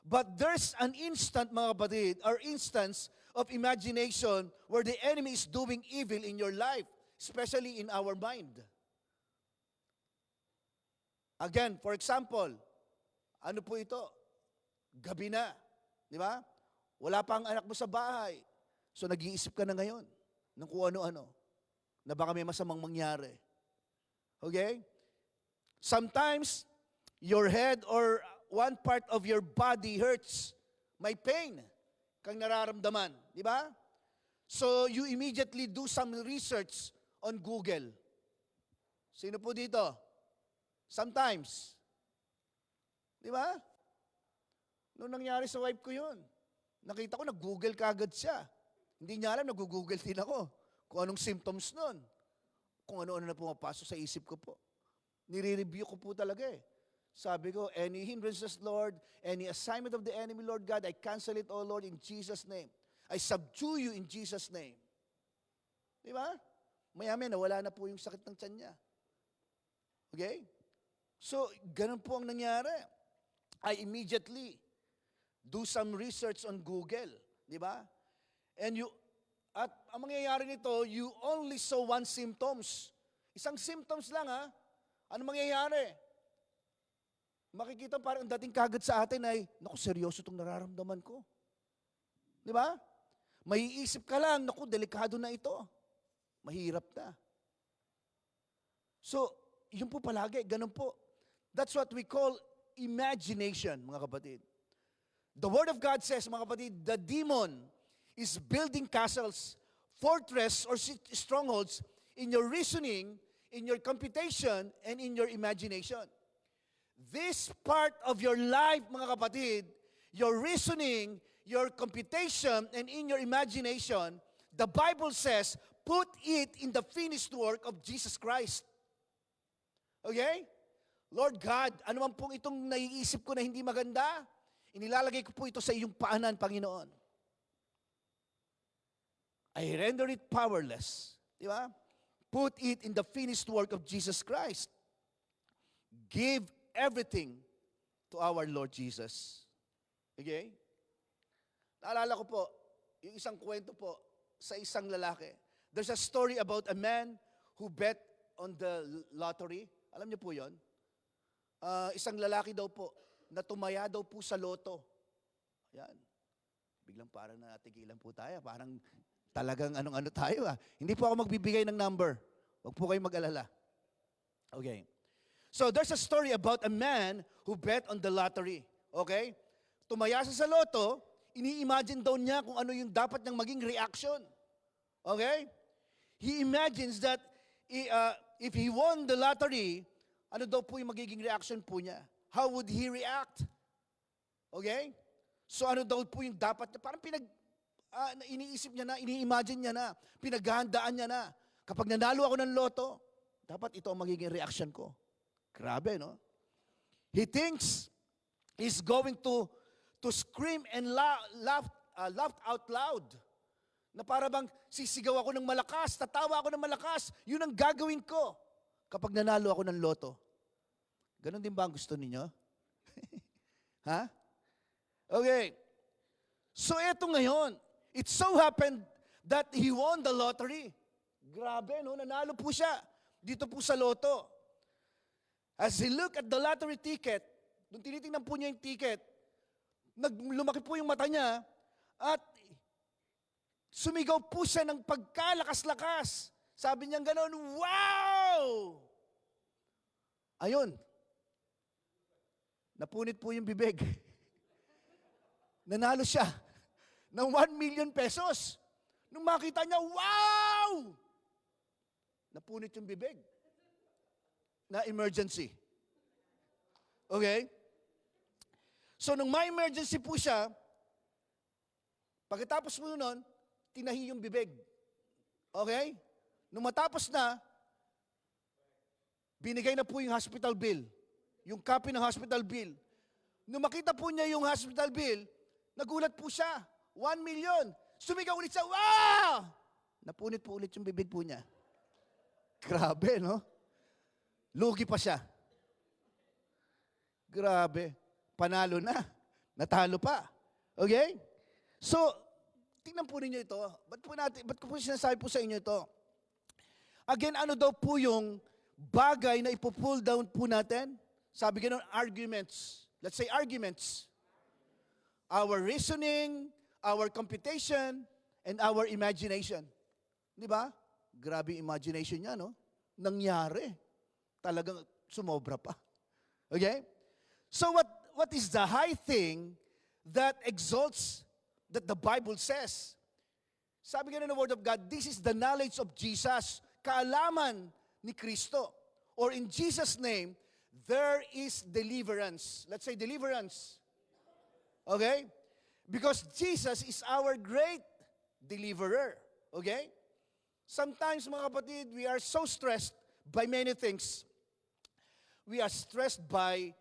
But there's an instant, mga kapatid, or instance of imagination where the enemy is doing evil in your life, especially in our mind. Again, for example, ano po ito? Gabi na, di ba? Wala pa ang anak mo sa bahay. So nag-iisip ka na ngayon ng kung ano-ano na baka may masamang mangyari. Okay? Sometimes, your head or one part of your body hurts. May pain kang nararamdaman. Di ba? So, you immediately do some research on Google. Sino po dito? Sometimes. Di ba? Noong nangyari sa wife ko yun, nakita ko, nag-Google kagad siya. Hindi niya alam, nag-Google din ako kung anong symptoms nun. Kung ano-ano na pumapasok sa isip ko po. Nire-review ko po talaga eh. Sabi ko, any hindrances, Lord, any assignment of the enemy, Lord God, I cancel it, O Lord, in Jesus' name. I subdue you in Jesus' name. Di ba? Maya-maya, nawala na po yung sakit ng tiyan niya. Okay? So, ganun po ang nangyari. I immediately do some research on Google. Di ba? At ang mangyayari nito, you only saw one symptoms. Isang symptoms lang ha. Ano mangyayari? Makikita parang dating kagad sa atin ay, naku, seryoso itong nararamdaman ko. Di ba? Maiisip ka lang, naku, delikado na ito. Mahirap na. So, yun po palagi, ganun po. That's what we call imagination, mga kapatid. The Word of God says, mga kapatid, the demon is building castles, fortress, or strongholds in your reasoning, in your computation, and in your imagination. This part of your life, mga kapatid, your reasoning, your computation, and in your imagination, the Bible says, put it in the finished work of Jesus Christ. Okay? Lord God, ano man pong itong naiisip ko na hindi maganda, inilalagay ko po ito sa iyong paanan, Panginoon. I render it powerless. Di ba? Put it in the finished work of Jesus Christ. Give everything to our Lord Jesus. Okay? Naalala ko po, yung isang kwento po sa isang lalaki. There's a story about a man who bet on the lottery. Alam niyo po yon? Isang lalaki daw po na tumaya daw po sa loto. Ayan. Biglang parang natigilan po tayo. Parang talagang anong-ano tayo ah. Hindi po ako magbibigay ng number. Huwag po kayong mag-alala. Okay. So there's a story about a man who bet on the lottery. Okay? Tumaya siya sa loto, ini-imagine daw niya kung ano yung dapat niyang maging reaction. Okay? he imagines that if he won the lottery, ano daw po yung magiging reaction po niya? How would he react? Okay? So ano daw po yung dapat niya? Parang iniisip niya na, ini-imagine niya na, pinaghahandaan niya na. Kapag nanalo ako ng loto, dapat ito ang magiging reaction ko. Grabe, no? He thinks he's going to scream and laugh out loud. Na para bang sisigaw ako ng malakas, tatawa ako ng malakas, yun ang gagawin ko kapag nanalo ako ng loto. Ganon din ba ang gusto ninyo? Ha? Okay. So eto ngayon, it so happened that he won the lottery. Grabe, no? Nanalo po siya dito po sa loto. As he looked at the lottery ticket, nung tinitingnan po niya yung ticket, lumaki po yung mata niya at sumigaw po siya ng pagkalakas-lakas. Sabi niya gano'n, wow! Ayun. Napunit po yung bibig. Nanalo siya ng 1 million pesos. Nung makita niya, wow! Napunit yung bibig. Na emergency. Okay? So, nung may emergency po siya, pagkatapos mo nun, tinahi yung bibig. Okay? Nung matapos na, binigay na po yung hospital bill. Yung copy ng hospital bill. Nung makita po niya yung hospital bill, nagulat po siya. 1 million. Sumigaw ulit siya, wow! Napunit po ulit yung bibig po niya. Grabe, no? Lugi pa siya. Grabe. Panalo na. Natalo pa. Okay? So, tingnan po ninyo ito. Ba't ko po sinasabi po sa inyo ito? Again, ano daw po yung bagay na ipo-pull down po natin? Sabi gano'n, arguments. Let's say arguments. Our reasoning, our computation, and our imagination. Di ba? Grabe imagination niya, no? Nangyari. Talagang sumobra pa. Okay? So what is the high thing that exalts, that the Bible says? Sabi nga ng Word of God, this is the knowledge of Jesus, kaalaman ni Kristo. Or in Jesus' name, there is deliverance. Let's say deliverance. Okay? Because Jesus is our great deliverer. Okay? Sometimes, mga kapatid, we are so stressed by many things. We are stressed by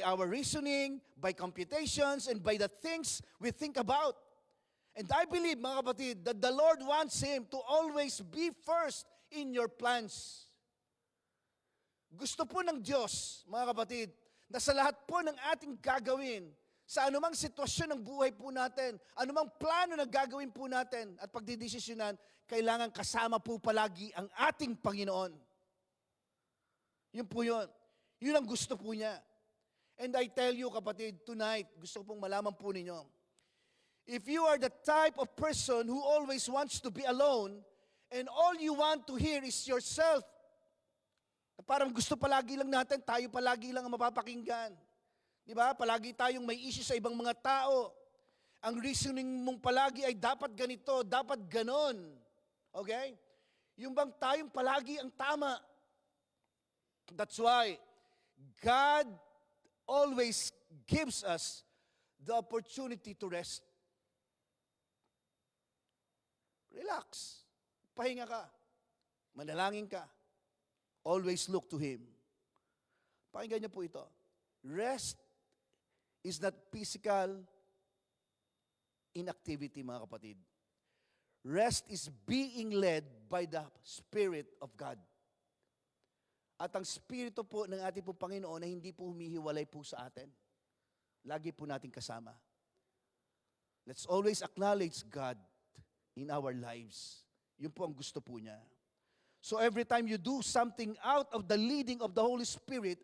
our reasoning, by computations, and by the things we think about. And I believe, mga kapatid, that the Lord wants Him to always be first in your plans. Gusto po ng Diyos, mga kapatid, na sa lahat po ng ating gagawin, sa anumang sitwasyon ng buhay po natin, anumang plano na gagawin po natin at pagdidesisyonan, kailangan kasama po palagi ang ating Panginoon. Yun po yun. Yun ang gusto po niya. And I tell you, kapatid, tonight, gusto ko pong malaman po ninyo, if you are the type of person who always wants to be alone, and all you want to hear is yourself, parang gusto palagi lang natin, tayo palagi lang ang mapapakinggan. Di ba? Palagi tayong may issue sa ibang mga tao. Ang reasoning mong palagi ay dapat ganito, dapat ganon. Okay? Yung bang tayong palagi ang tama. That's why God always gives us the opportunity to rest. Relax. Pahinga ka. Manalangin ka. Always look to Him. Pakinggan niyo po ito. Rest is not physical inactivity, mga kapatid. Rest is being led by the Spirit of God. At ang Spirito po ng ating po Panginoon na hindi po humihiwalay po sa atin. Lagi po natin kasama. Let's always acknowledge God in our lives. Yun po ang gusto po niya. So every time you do something out of the leading of the Holy Spirit,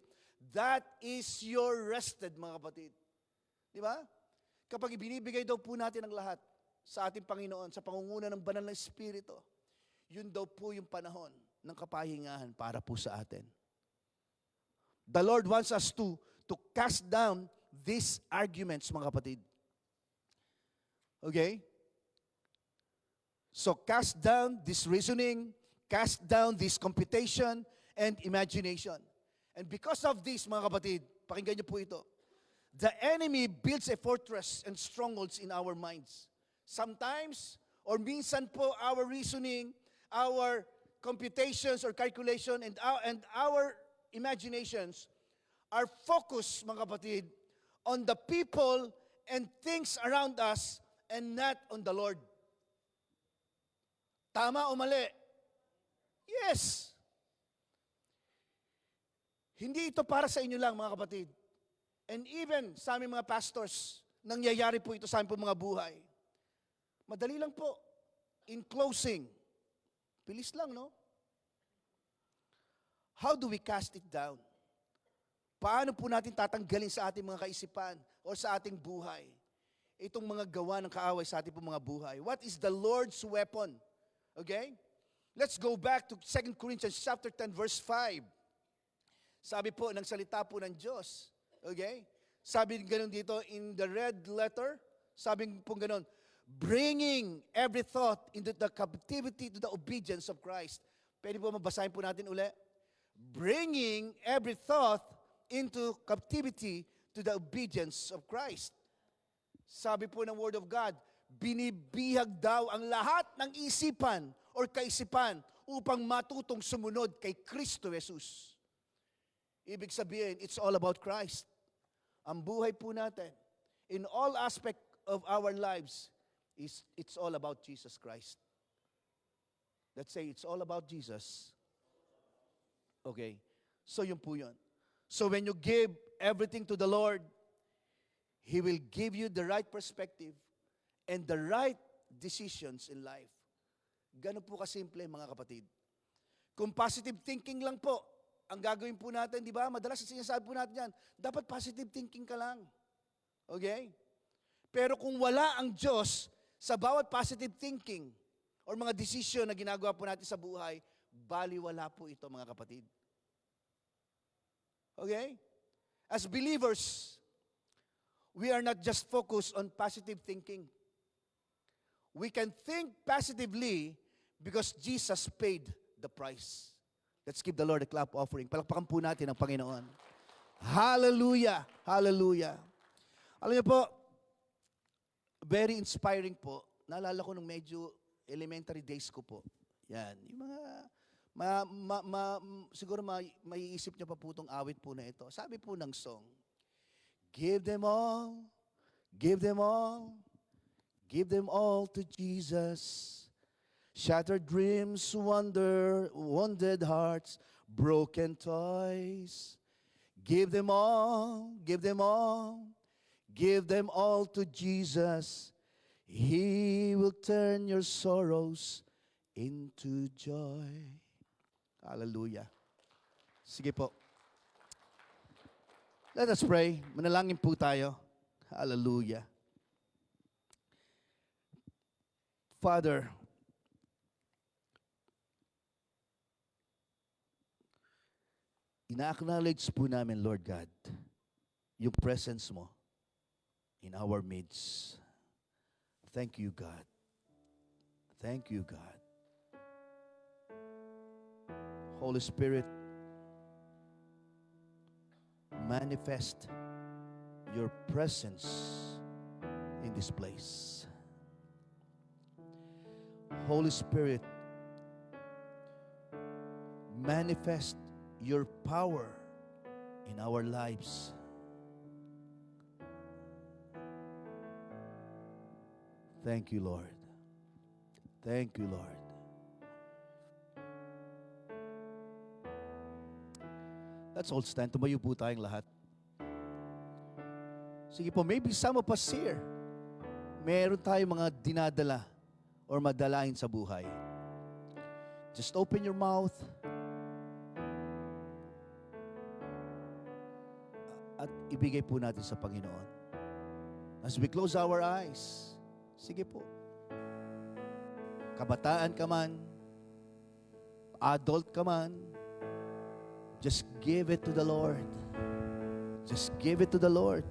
that is your rested, mga kapatid. Di ba? Kapag ibinibigay daw po natin ang lahat sa ating Panginoon, sa pangunguna ng banal na Espiritu, yun daw po yung panahon ng kapahingahan para po sa atin. The Lord wants us to cast down these arguments, mga kapatid. Okay? So cast down this reasoning, cast down this computation and imagination. And because of this, mga kapatid, pakinggan niyo po ito. The enemy builds a fortress and strongholds in our minds. Sometimes, or minsan po, our reasoning, our computations or calculation, and our imaginations are focused, mga kapatid, on the people and things around us and not on the Lord. Tama o mali? Yes. Hindi ito para sa inyo lang, mga kapatid. And even sa aming mga pastors, nangyayari po ito sa aming po mga buhay. Madali lang po. In closing, bilis lang, no? How do we cast it down? Paano po natin tatanggalin sa ating mga kaisipan o sa ating buhay itong mga gawa ng kaaway sa ating po mga buhay? What is the Lord's weapon? Okay? Let's go back to 2 Corinthians chapter 10 verse 5. Sabi po ng salita po ng Diyos. Okay? Sabi ganun dito in the red letter, sabi po ganun, bringing every thought into the captivity to the obedience of Christ. Pwede po mabasahin po natin uli. Bringing every thought into captivity to the obedience of Christ. Sabi po ng Word of God, binibihag daw ang lahat ng isipan or kaisipan upang matutong sumunod kay Kristo Jesus. Ibig sabihin, it's all about Christ. Ang buhay po natin, in all aspect of our lives, it's all about Jesus Christ. Let's say it's all about Jesus. Okay, so yun po yun. So when you give everything to the Lord, He will give you the right perspective and the right decisions in life. Ganun po kasimple, mga kapatid. Kung positive thinking lang po, ang gagawin po natin, di ba? Madalas sinasabi po natin yan, dapat positive thinking ka lang. Okay? Pero kung wala ang Diyos sa bawat positive thinking or mga desisyon na ginagawa po natin sa buhay, baliwala po ito, mga kapatid. Okay? As believers, we are not just focused on positive thinking. We can think positively because Jesus paid the price. Let's give the Lord a clap offering. Palakpakan po natin ang Panginoon. Hallelujah! Hallelujah! Alam niyo po, very inspiring po. Naalala ko nung medyo elementary days ko po. Yan. Yung mga, siguro maiisip niyo pa po itong awit po na ito. Sabi po ng song, give them all, give them all, give them all to Jesus. Shattered dreams, wounded hearts, broken toys. Give them all, give them all, give them all to Jesus. He will turn your sorrows into joy. Hallelujah. Sige po. Let us pray. Manalangin po tayo. Hallelujah. Father, ina-acknowledge po namin, Lord God, yung presence mo in our midst. Thank you, God. Thank you, God. Holy Spirit, manifest your presence in this place. Holy Spirit, manifest your power in our lives. Thank you, Lord. Thank you, Lord. Let's all stand. Tumayo po tayong lahat. Sige po, maybe some of us here, meron tayong mga dinadala or madalain sa buhay. Just open your mouth. At ibigay po natin sa Panginoon. As we close our eyes, sige po. Kabataan ka man, adult ka man, just give it to the Lord. Just give it to the Lord.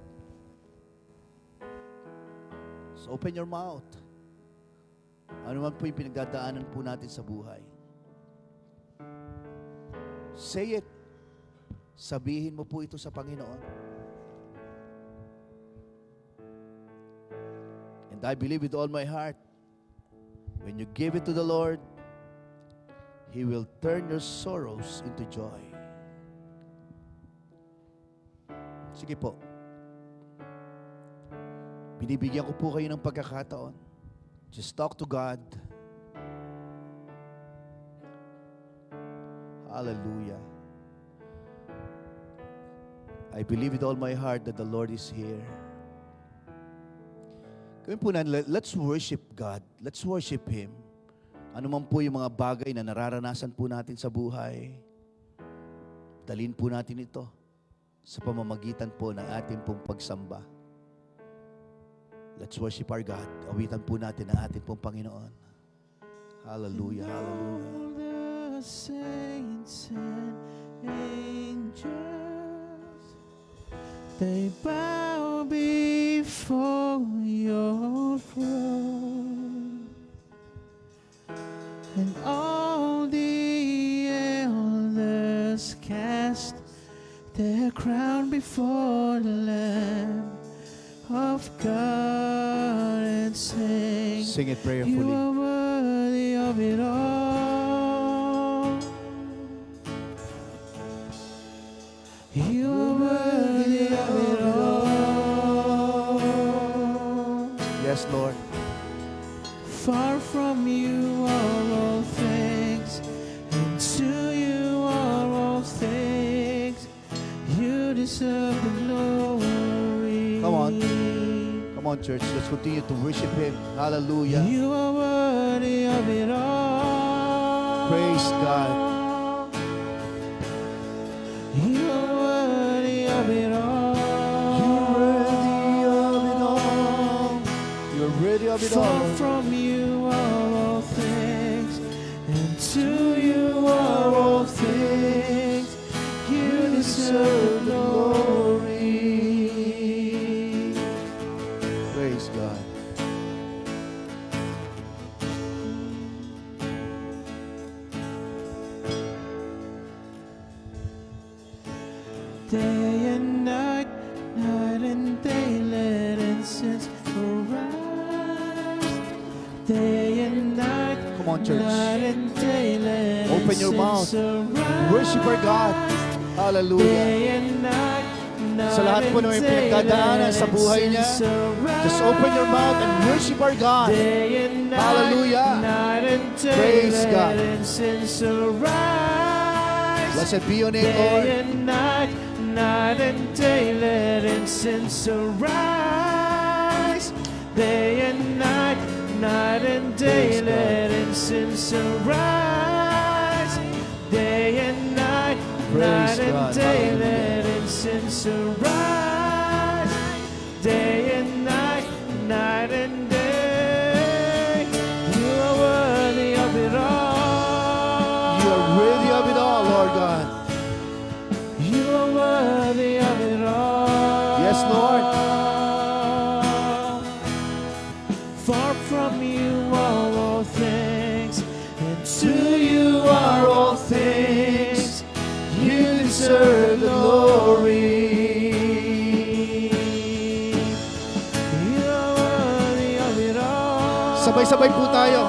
So open your mouth. Ano man po yung pinagdadaanan po natin sa buhay. Say it. Sabihin mo po ito sa Panginoon. And I believe with all my heart, when you give it to the Lord, He will turn your sorrows into joy. Sige po. Binibigyan ko po kayo ng pagkakataon. Just talk to God. Hallelujah. I believe with all my heart that the Lord is here. Gawin po natin, let's worship God. Let's worship Him. Ano man po yung mga bagay na nararanasan po natin sa buhay, dalhin po natin ito sa pamamagitan po ng ating pong pagsamba. Let's worship our God. Awitan po natin ang ating pong Panginoon. Hallelujah, hallelujah. All the saints and angels, they bow before your throne, and all the elders cast their crown before the Lamb of God and sing, Sing it You prayerfully. are worthy of it all. You are worthy of it all. Yes, Lord. Far from you are all things, and to you are all things. You deserve the glory. Come on. Come on, church. Let's continue to worship Him. Hallelujah. You are worthy of it all. Praise God. You are worthy of it all. You're worthy of it all. You're worthy of it Far all. from you are all things, and to you are all things. You deserve the glory. Praise God. Day and night, night and day, let incense arise. Day and night, Come on, church. night and day, let Open your mouth. incense arise. Worship our God. Hallelujah. Day and night, night Sa lahat po ng may and day, pinagdadaanan sa let buhay niya, incense arise. just open your mouth and worship our God. Day and night, Hallelujah. night and day, Praise let God. incense arise. Blessed be your name, Lord. Day and night, night and day, let incense arise. Day and night, night and day, Praise God. let incense arise. Day and night, Praise night and God. day, Hallelujah. let incense arise. Day and night, night and day, you are worthy of it all. You are worthy of it all, Lord God. You are worthy of it all. Yes, Lord. Far from you are all things, and to you are all things. You deserve the glory. You are worthy of it all. Sabay-sabay po tayo.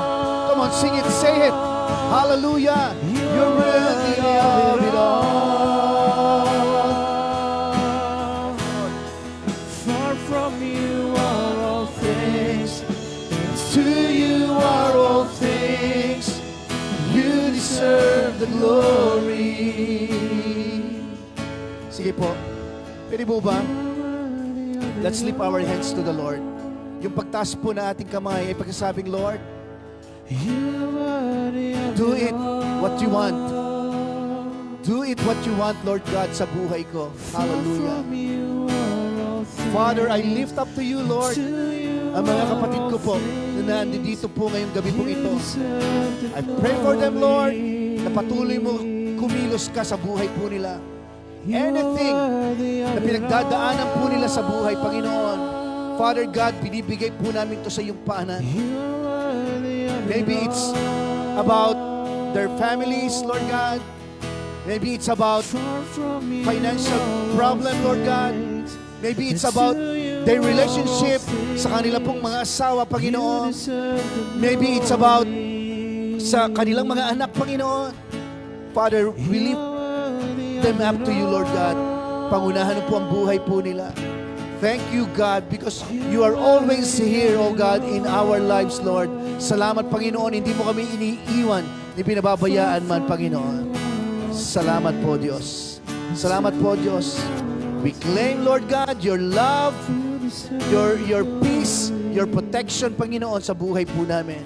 Come on, sing it, say it. Hallelujah. You're worthy of it all. Far from you are all things, and to you are all things. You deserve the glory. Sige po. Pwede po ba? Let's lift our hands to the Lord. Yung pagtaas po na ating kamay ay pagkasabing, Lord, do it what you want. Do it what you want, Lord God, sa buhay ko. Hallelujah. Father, I lift up to you, Lord, ang mga kapatid ko po na nandito po ngayong gabi po ito. I pray for them, Lord, na patuloy mo kumilos ka sa buhay po nila. Anything na pinagdadaanan po nila sa buhay, Panginoon, Father God, binibigay po namin to sa iyong paanan. Maybe it's about their families, Lord God. Maybe it's about financial problem, Lord God. Maybe it's about their relationship sa kanila pong mga asawa, Panginoon. Maybe it's about sa kanilang mga anak, Panginoon. Father, we lift them up to you, Lord God. Pangunahan po ang buhay po nila. Thank you, God, because you are always here, oh God, in our lives, Lord. Salamat, Panginoon. Hindi mo kami iniiwan, hindi pinababayaan man, Panginoon. Salamat po, Diyos. Salamat po, Diyos. We claim, Lord God, your love, your peace, your protection, Panginoon, sa buhay po namin.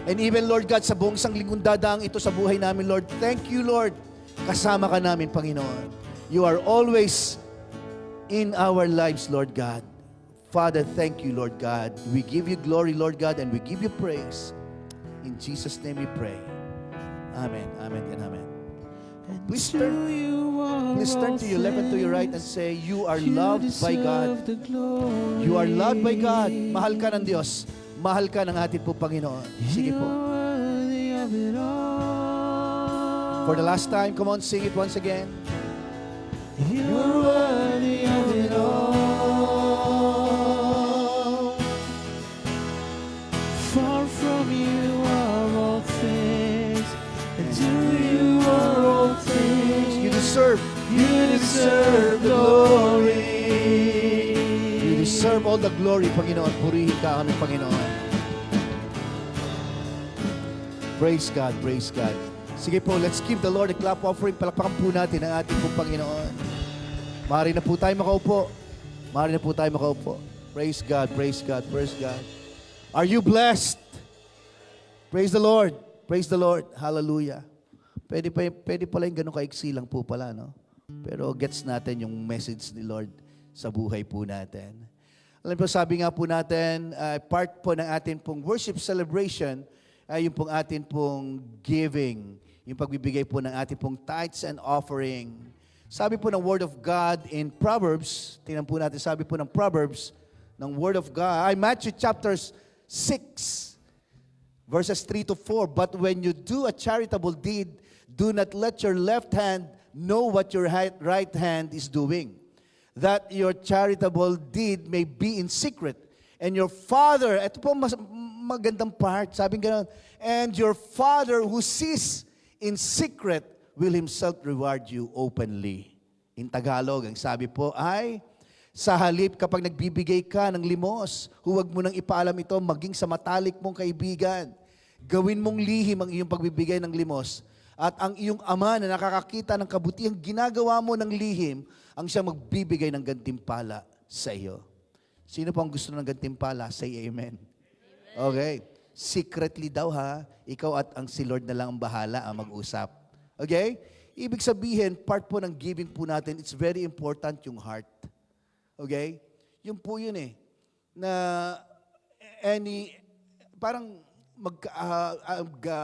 And even, Lord God, sa buong sanglingkong dadaang ito sa buhay namin, Lord, thank you, Lord. Kasama ka namin, Panginoon. You are always in our lives, Lord God. Father, thank you, Lord God. We give you glory, Lord God, and we give you praise. In Jesus' name we pray. Amen, amen, and amen. Please turn to your left and to your right and say, you are loved by God. You are loved by God. Mahal ka ng Diyos. Mahal ka ng ating po Panginoon. Sige po. For the last time, come on, sing it once again. You are worthy of it all. Far from you are all things, and to you are all things. You deserve the glory. You deserve all the glory, Panginoon. Purihin ka kami, Panginoon. Praise God, praise God. Sige po, let's give the Lord a clap offering. Palakpakan po natin ang ating pong Panginoon. Maaari na po tayo makaupo. Maaari na po tayo makaupo. Praise God, praise God, praise God. Are you blessed? Praise the Lord. Praise the Lord. Hallelujah. Pwede pala yung ganun kaiksi lang po pala, no? Pero gets natin yung message ni Lord sa buhay po natin. Alam po, sabi nga po natin, part po ng atin pong worship celebration ay yung pong atin pong giving, yung pagbibigay po ng atin pong tithes and offering. Sabi po ng Word of God in Proverbs, tingnan po natin, sabi po ng Proverbs, ng Word of God, Matthew chapters 6, verses 3 to 4, but when you do a charitable deed, do not let your left hand know what your right hand is doing, that your charitable deed may be in secret. And your Father, ito po magandang part, sabi gano'n, and your Father who sees in secret will Himself reward you openly. In Tagalog, ang sabi po ay, sa halip kapag nagbibigay ka ng limos, huwag mo nang ipaalam ito maging sa matalik mong kaibigan. Gawin mong lihim ang iyong pagbibigay ng limos. At ang iyong ama na nakakakita ng kabutihang ginagawa mo ng lihim, ang siya magbibigay ng gantimpala sa iyo. Sino po ang gusto ng gantimpala? Say amen. Okay. Secretly daw ha, ikaw at ang si Lord na lang ang bahala ang mag-usap. Okay? Ibig sabihin, part po ng giving po natin, it's very important yung heart. Okay? Yun po yun eh. Na parang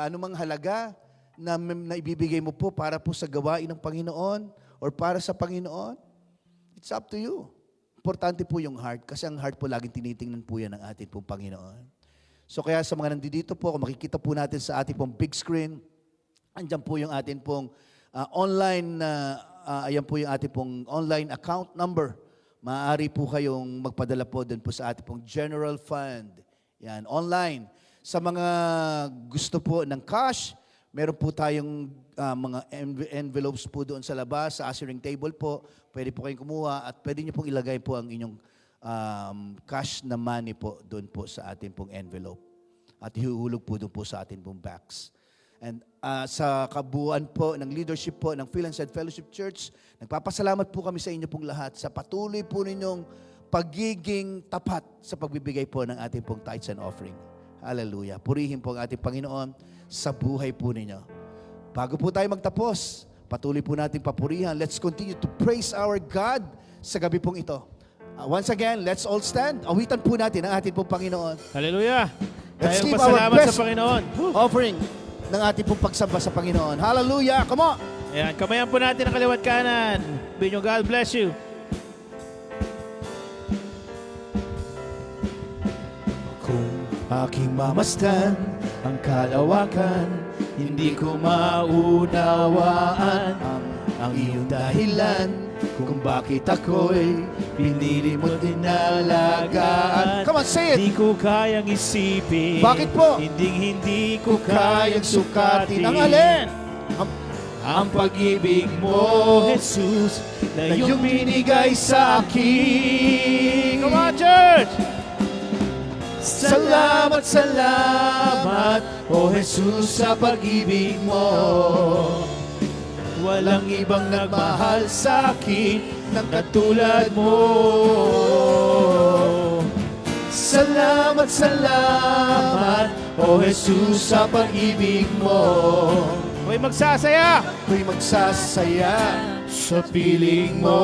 anumang halaga na ibibigay mo po para po sa gawain ng Panginoon or para sa Panginoon, it's up to you. Importante po yung heart kasi ang heart po laging tinitingnan po yan ng ating pong Panginoon. So kaya sa mga nandito po, kung makikita po natin sa ating pong big screen, andyan po yung ating pong online, ayan po yung ating pong online account number. Maaari po kayong magpadala po din po sa ating pong general fund. Yan, online. Sa mga gusto po ng cash, meron po tayong mga envelopes po doon sa labas, sa ushering table po. Pwede po kayong kumuha at pwede nyo pong ilagay po ang inyong cash na money po doon po sa ating pong envelope. At ihuhulog po doon po sa ating pong box. And sa kabuuan po ng leadership po ng Philanside Fellowship Church, nagpapasalamat po kami sa inyo pong lahat sa patuloy po ninyong pagiging tapat sa pagbibigay po ng ating pong tithes and offering. Hallelujah. Purihin po ang ating Panginoon sa buhay po ninyo. Bago po tayo magtapos, patuloy po natin papurihan. Let's continue to praise our God sa gabi pong ito. Once again, let's all stand. Awitan po natin ang ating pong Panginoon. Hallelujah. Let's Tayong give our pasalamat best sa Panginoon. offering ng ating pong pagsamba sa Panginoon. Hallelujah. Come on. Ayan, kamayan po natin ang kaliwat kanan. Binyo, God bless you. Kung aking mamasdan ang kalawakan. Hindi ko maunawaan ang iyong dahilan kung bakit ako'y pinili mo dinalagaan. Come on, say it. Hindi ko kayang isipin. Bakit po? Hindi ko Kayang kayang sukatin sukatin. ang alin? Ang pag-ibig mo, Jesus, na iyong binigay sa akin. Come on, church! Salamat, salamat, O Jesus, sa pag-ibig mo. Walang ibang nagmahal sa akin ng katulad mo. Salamat, salamat, O Jesus, sa pag-ibig mo. Ako'y magsasaya Ako'y magsasaya Sa piling mo.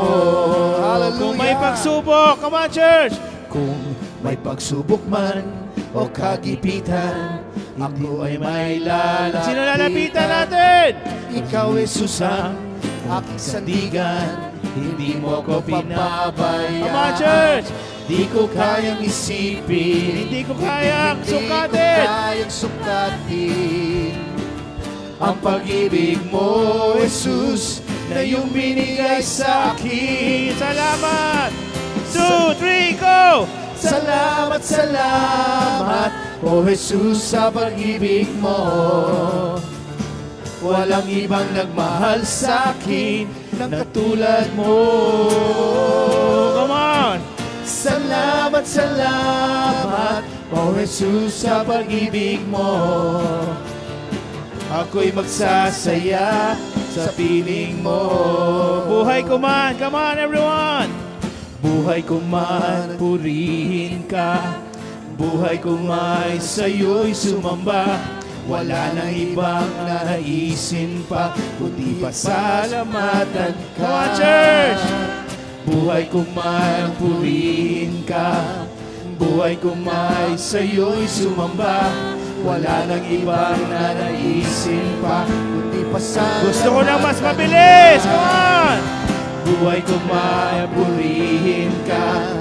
Hallelujah. kung may pagsubok. Come on, church! Kung may pagsubok man o kagipitan, ako ay may lalapitan. Sino lalapitan natin? Ikaw, Jesus, ang aking sandigan. Hindi mo ko pinabayaan. Come on, church! Di ko kayang isipin. Hindi ko kayang Hindi ko sukatin. kayang sukatin Ang pag-ibig mo, Jesus, na iyong binigay sa akin. Salamat! 2, 3, go! Salamat, salamat, O Jesus, sa pag-ibig mo. Walang ibang nagmahal sa akin ng katulad mo. Come on! Salamat, salamat, O Jesus, sa pag-ibig mo. Ako'y magsasaya sa piling mo. Buhay ko man! Come on, everyone! Buhay ko man, purihin ka. Buhay ko may sa'yo'y sumamba. Wala nang ibang naisin pa, kundi pasalamatan ka. Come on, church! Buhay ko man, purihin ka. Buhay ko may sa'yo'y sumamba. Wala nang ibang naisin pa, kundi pasalamatan. Gusto ko ng mas mabilis! Come on! Buhay ko may purihin ka.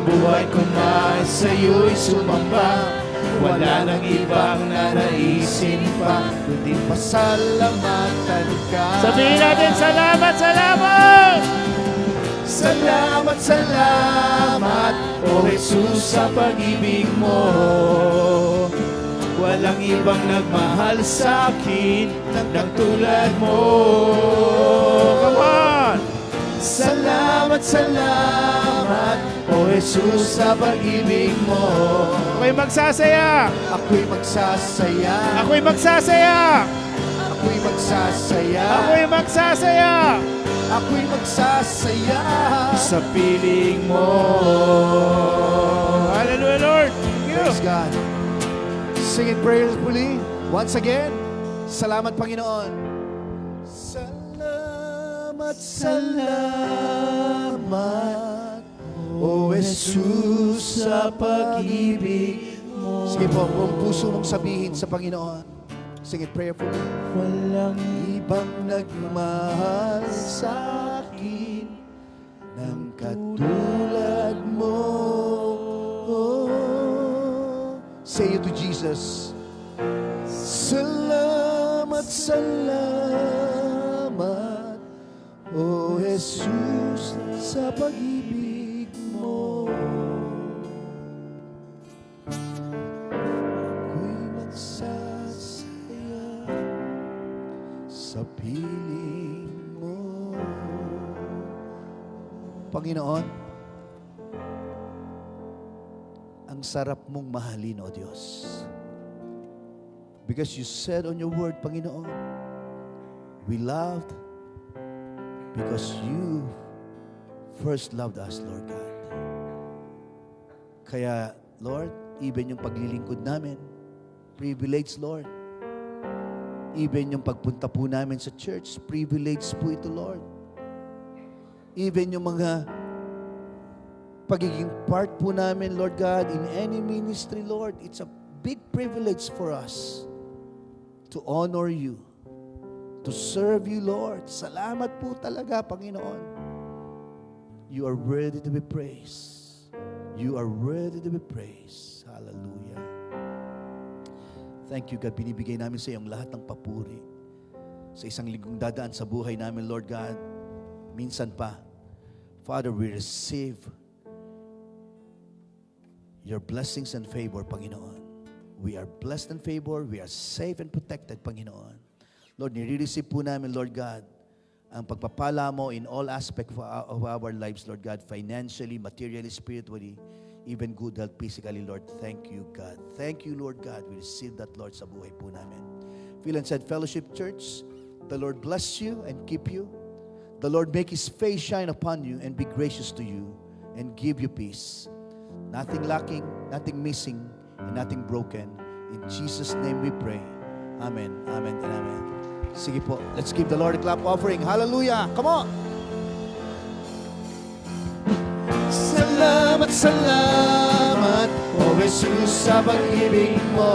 Buhay ko may sa'yo'y sumamba. Wala nang ibang nanaisin pa, kundi pasalamatan ka. Sabihin natin, salamat, salamat! Salamat, salamat, O Jesus, sa pag-ibig mo. Walang ibang nagmahal sa akin ng tulad mo. Come on! Salamat, salamat, O Jesus, sa pag-ibig mo. Ako'y magsasaya! Ako'y magsasaya Ako'y magsasaya! Ako'y magsasaya Ako'y magsasaya! Ako'y magsasaya Sa piling mo. Hallelujah, Lord! Thank you! Praise God. Sing it prayerfully once again. Salamat, Panginoon. Salamat, salamat, O Jesus, sa pag-ibig mo. Sige po, buong puso mong sabihin sa Panginoon. Sing it prayerfully. Walang Ibang nagmahal sa akin ng katulad mo. Say it to Jesus. Salamat, salamat, O Jesus, sa pag-ibig mo. Ako'y magsasaya sa piling mo. Panginoon, ang sarap mong mahalin, O Diyos. Because you said on your word, Panginoon, we loved because you first loved us, Lord God. Kaya, Lord, even yung paglilingkod namin, privilege, Lord. Even yung pagpunta po namin sa church, privilege po ito, Lord. Even yung mga pagiging part po namin, Lord God, in any ministry, Lord, it's a big privilege for us to honor you, to serve you, Lord. Salamat po talaga, Panginoon. You are worthy to be praised. You are worthy to be praised. Hallelujah. Thank you, God. Binibigay namin sa iyo ang lahat ng papuri. Sa isang linggong dadaan sa buhay namin, Lord God, minsan pa, Father, we receive your blessings and favor, Panginoon. We are blessed and favored. We are safe and protected, Panginoon. Lord, nire-receive po namin, Lord God, ang pagpapala mo in all aspects of our lives, Lord God, financially, materially, spiritually, even good health physically, Lord. Thank you, God. Thank you, Lord God. We receive that, Lord, sa buhay po namin. Feel and Said Fellowship Church, the Lord bless you and keep you. The Lord make His face shine upon you and be gracious to you and give you peace. Nothing lacking, nothing missing, and nothing broken. In Jesus' name we pray. Amen, amen, and amen. Sige po, let's give the Lord a clap offering. Hallelujah! Come on! Salamat, salamat, O Jesus, sa pag-ibig mo.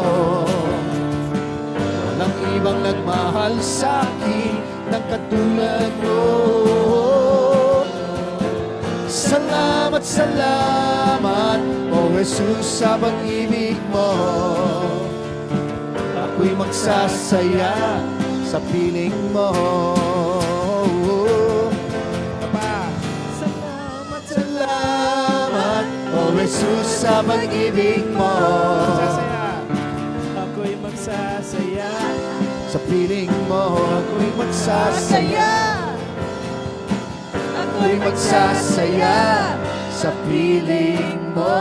Walang ibang nagmahal sa akin ng katulad mo. Salamat, salamat, O Jesus, sa pag-ibig mo. Ako'y magsasaya sa piling mo. Salamat, salamat, O Jesus, sa pag-ibig mo. Ako'y magsasaya. Sa piling mo, ako'y magsasaya. Ako'y magsasaya sa piling mo.